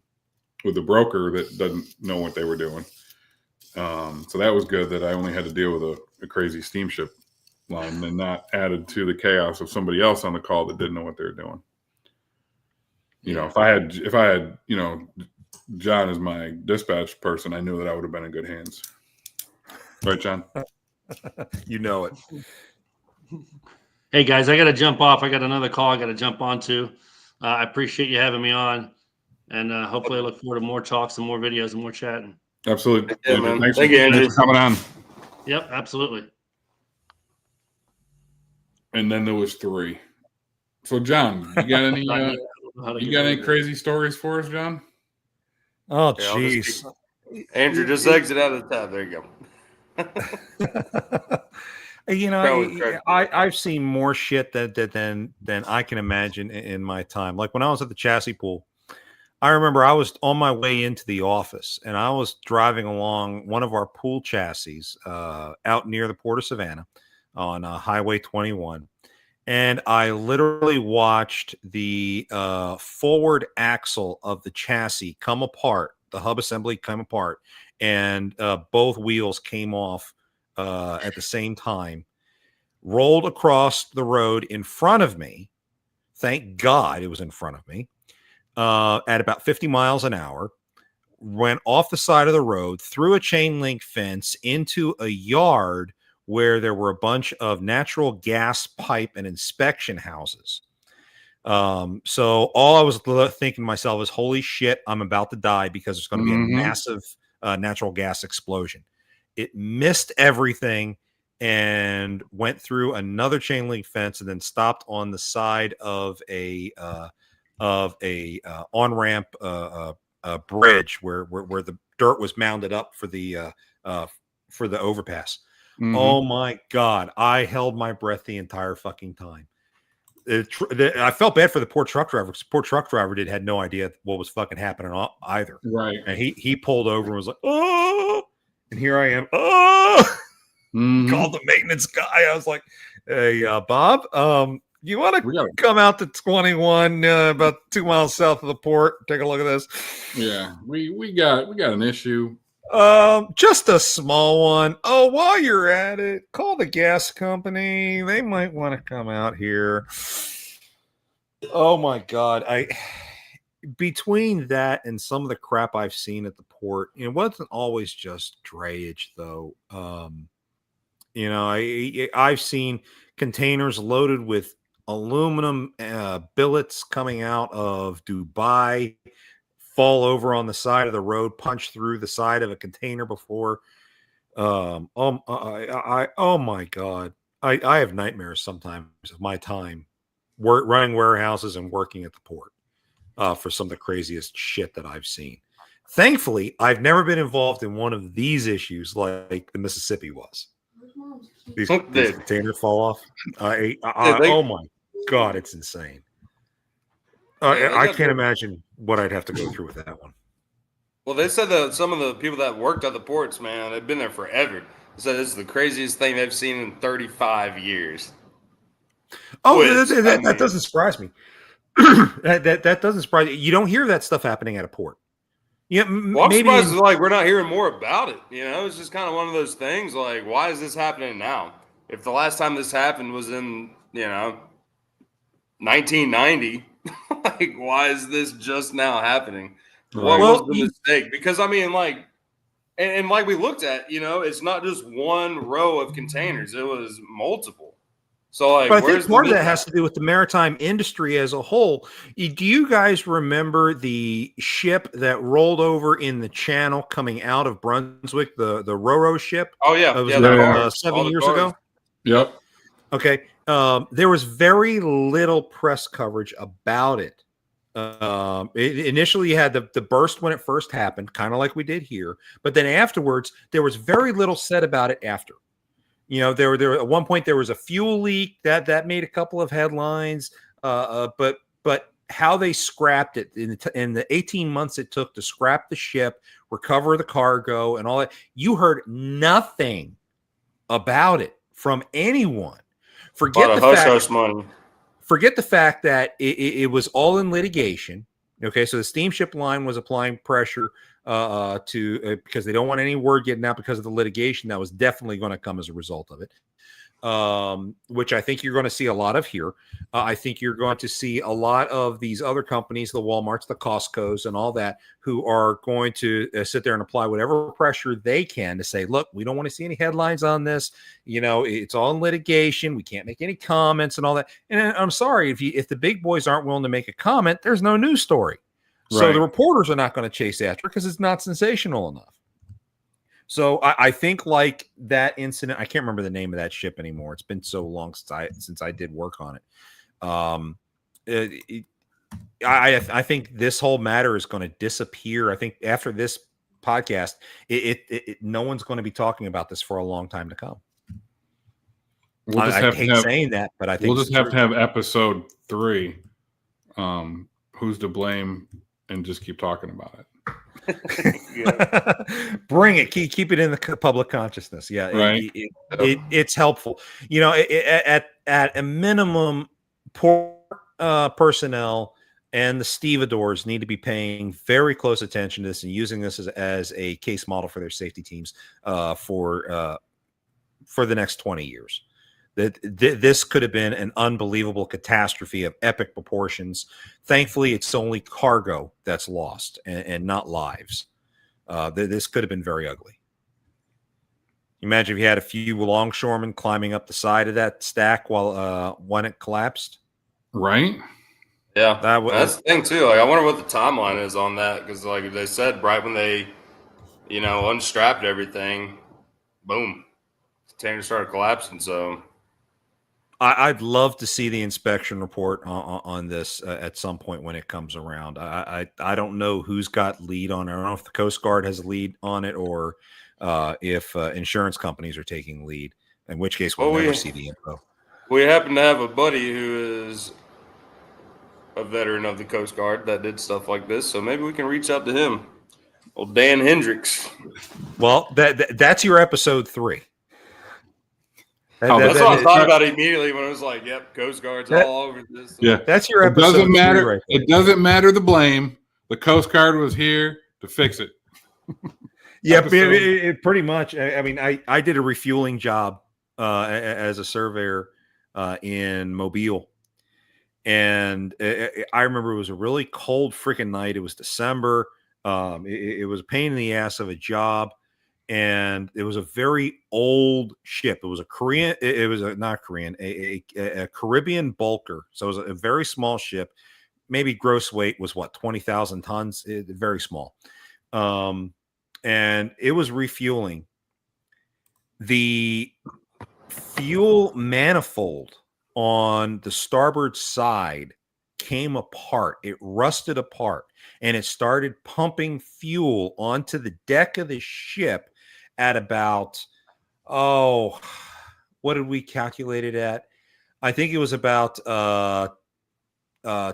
broker that doesn't know what they were doing. So that was good that I only had to deal with a crazy steamship line and not added to the chaos of somebody else on the call that didn't know what they were doing. If I had, John as my dispatch person, I knew that I would have been in good hands. Right, John? You know it. Hey guys, I got to jump off. I got another call I got to jump onto. I appreciate you having me on, and hopefully I look forward to more talks and more videos and more chatting. Absolutely. Yeah, man. Thanks Thank you, Andrew, for coming on. Yep, absolutely. And then there was 3. So, John, you got any crazy stories for us, John? Oh, jeez. Andrew, just exit out of the tab. There you go. I've seen more shit than I can imagine in my time. Like when I was at the chassis pool, I remember I was on my way into the office and I was driving along one of our pool chassis out near the Port of Savannah on Highway 21. And I literally watched the forward axle of the chassis come apart, the hub assembly come apart, and both wheels came off at the same time, rolled across the road in front of me. Thank God it was in front of me at about 50 miles an hour, went off the side of the road, through a chain link fence into a yard where there were a bunch of natural gas pipe and inspection houses. So all I was thinking to myself is, holy shit, I'm about to die because there's going to be a massive natural gas explosion. It missed everything and went through another chain link fence and then stopped on the side of a on-ramp bridge where the dirt was mounded up for the overpass. Oh my God. I held my breath the entire fucking time. I felt bad for the poor truck driver because the poor truck driver had no idea what was fucking happening either. Right. And he pulled over and was like, oh, and here I am. Oh, called the maintenance guy. I was like, hey, Bob, you want to come out to 21 about 2 miles south of the port? Take a look at this. Yeah, we got an issue. Just a small one. Oh, while you're at it, call the gas company. They might want to come out here. Oh my God. Between that and some of the crap I've seen at the port, it wasn't always just drayage though. I've seen containers loaded with aluminum billets coming out of Dubai fall over on the side of the road, punch through the side of a container before. Oh my God. I have nightmares sometimes of my time running warehouses and working at the port for some of the craziest shit that I've seen. Thankfully, I've never been involved in one of these issues like the Mississippi was. These containers fall off. Oh my God, it's insane. I can't imagine what I'd have to go through with that one. Well, they said that some of the people that worked at the ports, man, they've been there forever. They said this is the craziest thing they've seen in 35 years. Oh, that doesn't surprise me. that doesn't surprise you. You don't hear that stuff happening at a port. Yeah, Well, I'm maybe surprised like we're not hearing more about it. It's just kind of one of those things. Like, why is this happening now? If the last time this happened was in 1990, like, why is this just now happening? What Right. was the mistake? Because I mean, like, and like we looked at, it's not just one row of containers; it was multiple. So, like, but I think part of that has to do with the maritime industry as a whole. Do you guys remember the ship that rolled over in the channel coming out of Brunswick, the Ro-Ro ship? Oh yeah, yeah, 7 years ago. Yep. Okay. There was very little press coverage about it. Initially, you had the burst when it first happened, kind of like we did here. But then afterwards, there was very little said about it after. There at one point there was a fuel leak that made a couple of headlines. But how they scrapped it in the 18 months it took to scrap the ship, recover the cargo, and all that, you heard nothing about it from anyone. Forget the fact that it was all in litigation. Okay, so the steamship line was applying pressure because they don't want any word getting out because of the litigation that was definitely going to come as a result of it, which I think you're going to see a lot of here. I think you're going to see a lot of these other companies, the Walmarts, the Costcos, and all that, who are going to sit there and apply whatever pressure they can to say, look, we don't want to see any headlines on this. It's all in litigation. We can't make any comments and all that. And I'm sorry, if the big boys aren't willing to make a comment, there's no news story. So the reporters are not going to chase after it because it's not sensational enough. So I think like that incident, I can't remember the name of that ship anymore. It's been so long since I did work on it. I think this whole matter is going to disappear. I think after this podcast, no one's going to be talking about this for a long time to come. I hate saying that, but I think we'll just have to have episode 3. Who's to blame? And just keep talking about it. Bring it. Keep it in the public consciousness. Yeah, right. It's helpful. At a minimum, port personnel and the stevedores need to be paying very close attention to this and using this as a case model for their safety teams for the next 20 years. This could have been an unbelievable catastrophe of epic proportions. Thankfully, it's only cargo that's lost and not lives. This could have been very ugly. Imagine if you had a few longshoremen climbing up the side of that stack when it collapsed. Right. Yeah, that's the thing too. Like, I wonder what the timeline is on that, because like they said, right when they, unstrapped everything, boom, the container started collapsing. So I'd love to see the inspection report on this at some point when it comes around. I don't know who's got lead on it. I don't know if the Coast Guard has a lead on it or if insurance companies are taking lead, in which case we'll never see the info. We happen to have a buddy who is a veteran of the Coast Guard that did stuff like this, so maybe we can reach out to him. Old Dan Hendricks. Well, that's your episode 3. That's what I thought about immediately when it was like, "Yep, Coast Guard's all over this." Yeah, that's your episode. It doesn't matter. Right, it doesn't matter the blame. The Coast Guard was here to fix it. Yeah, it pretty much. I mean, I did a refueling job as a surveyor in Mobile, and I remember it was a really cold freaking night. It was December. It was a pain in the ass of a job. And it was a very old ship. It was a Korean. It was not Korean, a Caribbean bulker. So it was a very small ship. Maybe gross weight was 20,000 tons. Very small. And it was refueling. The fuel manifold on the starboard side came apart. It rusted apart, and it started pumping fuel onto the deck of the ship at about, what did we calculate it at? I think it was about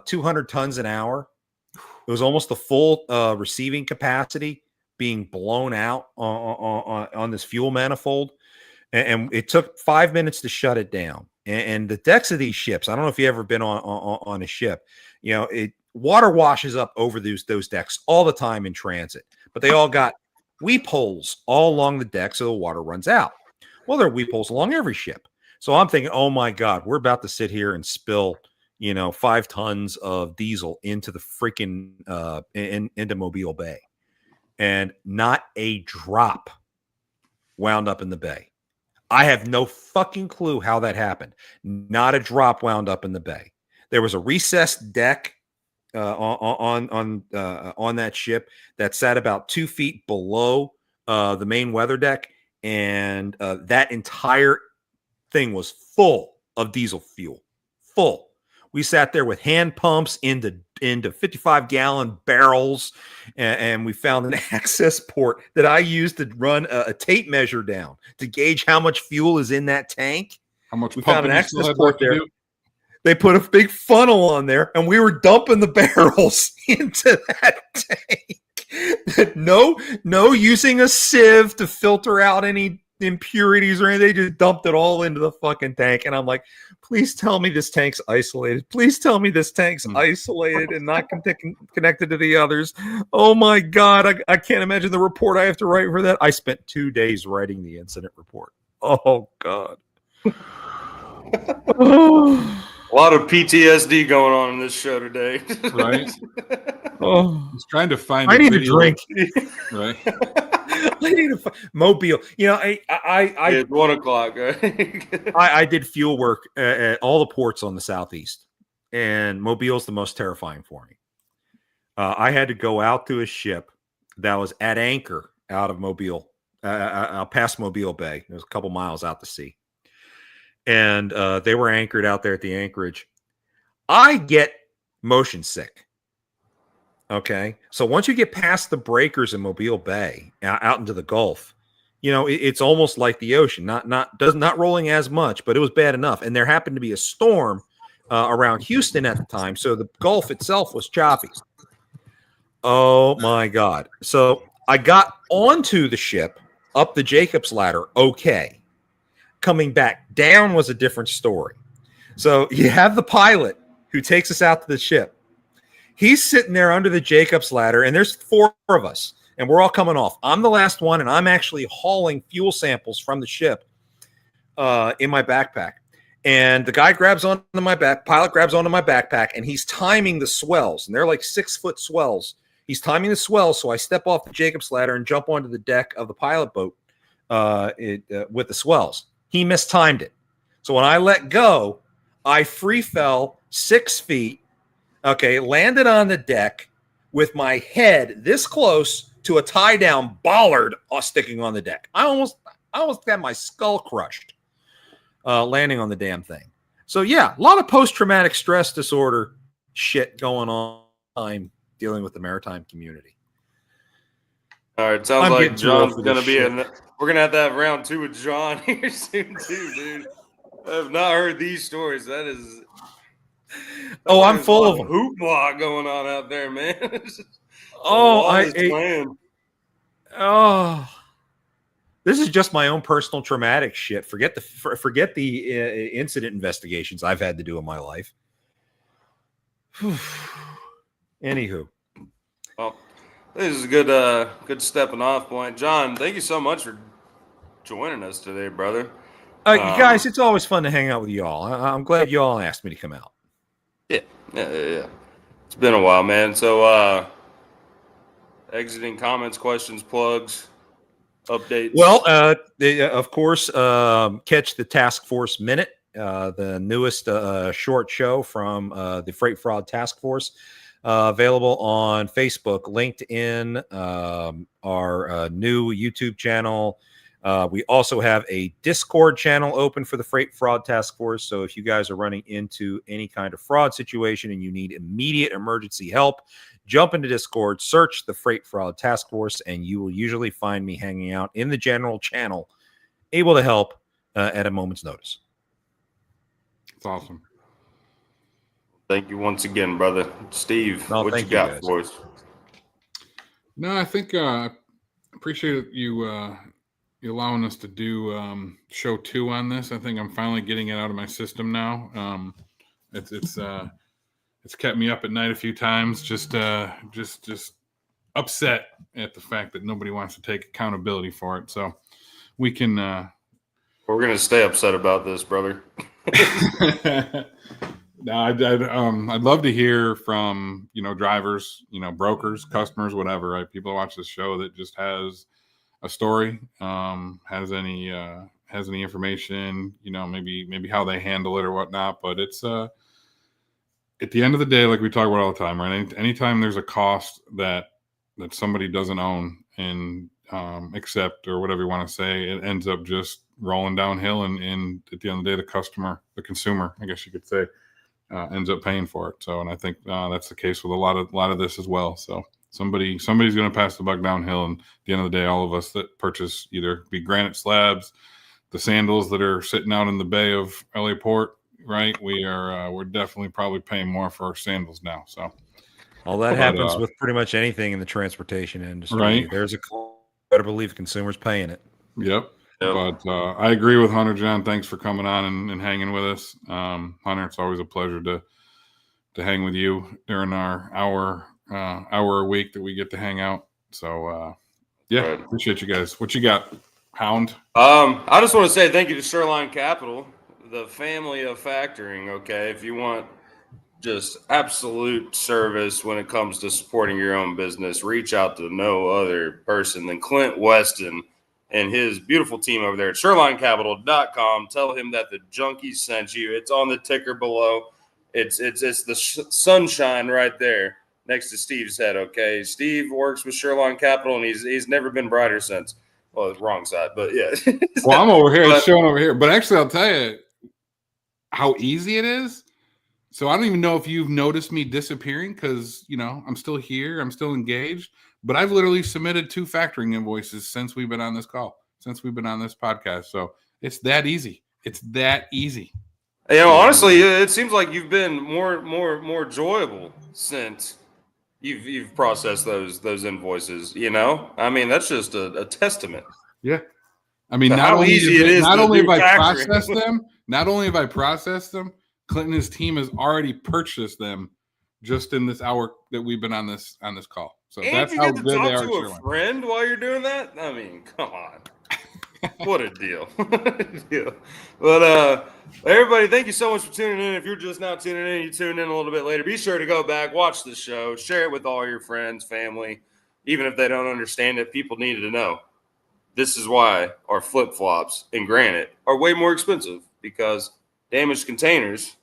200 tons an hour. It was almost the full receiving capacity being blown out on this fuel manifold. And it took 5 minutes to shut it down. And the decks of these ships, I don't know if you've ever been on a ship. Water washes up over those decks all the time in transit, but they all got weep holes all along the deck so the water runs out. Well, there are weep holes along every ship. So I'm thinking, oh my God, we're about to sit here and spill, 5 tons of diesel into the freaking into Mobile Bay. And not a drop wound up in the bay. I have no fucking clue how that happened. Not a drop wound up in the bay. There was a recessed deck on that ship that sat about 2 feet below the main weather deck, and that entire thing was full of diesel fuel. Full. We sat there with hand pumps into 55-gallon barrels, and we found an access port that I used to run a tape measure down to gauge how much fuel is in that tank. How much we found an access port there. Do? They put a big funnel on there, and we were dumping the barrels into that tank. No using a sieve to filter out any impurities or anything. They just dumped it all into the fucking tank. And I'm like, please tell me this tank's isolated. Please tell me this tank's isolated and not connected to the others. Oh my God. I can't imagine the report I have to write for that. I spent 2 days writing the incident report. Oh God. A lot of PTSD going on in this show today. Right? Oh, I was trying to find I need a drink. Right? I need a Mobile. It's 1 o'clock. Right? I did fuel work at all the ports on the Southeast, and Mobile's the most terrifying for me. I had to go out to a ship that was at anchor out of Mobile, past Mobile Bay. It was a couple miles out to sea. And they were anchored out there at the anchorage. I get motion sick. Okay. So once you get past the breakers in Mobile Bay out into the Gulf, it's almost like the ocean, not rolling as much, but it was bad enough. And there happened to be a storm around Houston at the time. So the Gulf itself was choppy. Oh my God. So I got onto the ship up the Jacob's ladder. Okay. Coming back down was a different story. So you have the pilot who takes us out to the ship. He's sitting there under the Jacob's ladder, and there's 4 of us, and we're all coming off. I'm the last one, and I'm actually hauling fuel samples from the ship in my backpack. And the guy grabs onto my pilot grabs onto my backpack, and he's timing the swells, and they're like 6-foot swells. He's timing the swells, so I step off the Jacob's ladder and jump onto the deck of the pilot boat with the swells. He mistimed it. So when I let go, I free fell 6 feet, landed on the deck with my head this close to a tie-down bollard sticking on the deck. I almost got my skull crushed landing on the damn thing. So, yeah, a lot of post-traumatic stress disorder shit going on. I'm dealing with the maritime community. All right, sounds like John's going to be in. We're going to have round 2 with John here soon, too, dude. I have not heard these stories. That is. I'm full of them. Hoopla going on out there, man. This is just my own personal traumatic shit. Forget the incident investigations I've had to do in my life. Anywho. Well, this is a good stepping off point. John, thank you so much for joining us today, brother. Guys, it's always fun to hang out with y'all. I'm glad y'all asked me to come out. Yeah. It's been a while, man. So, exiting comments, questions, plugs, updates. Well, of course, catch the Task Force Minute, the newest short show from the Freight Fraud Task Force. Available on Facebook, LinkedIn, our new YouTube channel. We also have a Discord channel open for the Freight Fraud Task Force. So if you guys are running into any kind of fraud situation and you need immediate emergency help, jump into Discord, search the Freight Fraud Task Force, and you will usually find me hanging out in the general channel, able to help at a moment's notice. It's awesome. Thank you once again, brother. Steve, what you got for us? No, I think I appreciate you allowing us to do show 2 on this. I think I'm finally getting it out of my system now. It's it's kept me up at night a few times. Just upset at the fact that nobody wants to take accountability for it. So we can. We're gonna stay upset about this, brother. No, I'd love to hear from, drivers, brokers, customers, whatever, right? People watch this show that just has a story, has any information, maybe how they handle it or whatnot. But it's at the end of the day, like we talk about all the time, right? Anytime there's a cost that somebody doesn't own and accept or whatever you want to say, it ends up just rolling downhill, and at the end of the day, the consumer, I guess you could say, ends up paying for it. So, and I think that's the case with a lot of this as well. So somebody's going to pass the buck downhill, and at the end of the day, all of us that purchase either be granite slabs, the sandals that are sitting out in the bay of LA Port, right? We're definitely probably paying more for our sandals now. So all that happens with pretty much anything in the transportation industry. Right. There's better believe consumers paying it. Yep. But I agree with Hunter, John. Thanks for coming on and hanging with us. Hunter, it's always a pleasure to hang with you during our hour a week that we get to hang out. So, Appreciate you guys. What you got, Hound? I just want to say thank you to SureLine Capital, the family of factoring, okay? If you want just absolute service when it comes to supporting your own business, reach out to no other person than Clint Weston and his beautiful team over there at SureLineCapital.com. Tell him that the Junkies sent you. It's on the ticker below. It's the sunshine right there next to Steve's head, okay? Steve works with SureLine Capital, and he's never been brighter since. Well, it's wrong side, but yeah. Well, I'm over here. It's showing over here. But actually, I'll tell you how easy it is. So I don't even know if you've noticed me disappearing because, I'm still here. I'm still engaged. But I've literally submitted 2 factoring invoices since we've been on this call, since we've been on this podcast. So it's that easy. It's that easy. Honestly, it seems like you've been more enjoyable since you've processed those invoices. I mean, that's just a testament. Yeah. I mean, not only have I processed them, Clinton and his team has already purchased them just in this hour that we've been on this call. So and that's you how get to good they talk are. to a friend while you're doing that. I mean, come on, what a deal! But everybody, thank you so much for tuning in. If you're just now tuning in, you tune in a little bit later. Be sure to go back, watch the show, share it with all your friends, family, even if they don't understand it. People needed to know. This is why our flip flops and granite are way more expensive, because damaged containers.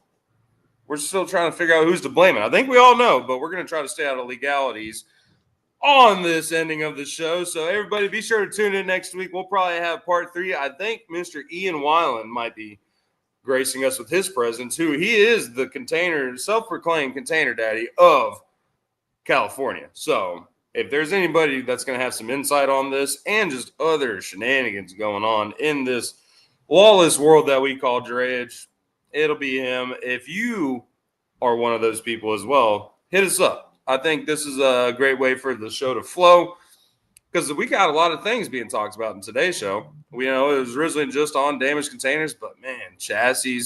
We're still trying to figure out who's to blame it. I think we all know, but we're going to try to stay out of legalities on this ending of the show. So everybody, be sure to tune in next week. We'll probably have part 3. I think Mr. Ian Weiland might be gracing us with his presence, who he is the self-proclaimed container daddy of California. So if there's anybody that's going to have some insight on this and just other shenanigans going on in this lawless world that we call drayage, it'll be him. If you are one of those people as well, hit us up. I think this is a great way for the show to flow, because we got a lot of things being talked about in today's show. It was originally just on damaged containers, but man, chassis,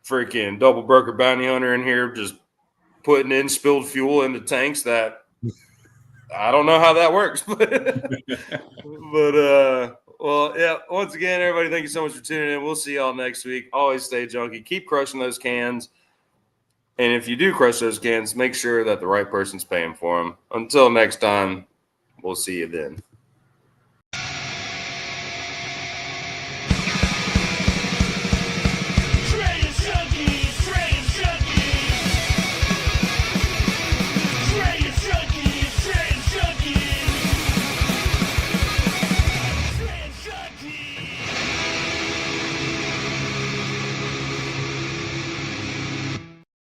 freaking double broker bounty hunter in here just putting in spilled fuel into tanks that I don't know how that works. Well, yeah, once again, everybody, thank you so much for tuning in. We'll see y'all next week. Always stay junky. Keep crushing those cans. And if you do crush those cans, make sure that the right person's paying for them. Until next time, we'll see you then.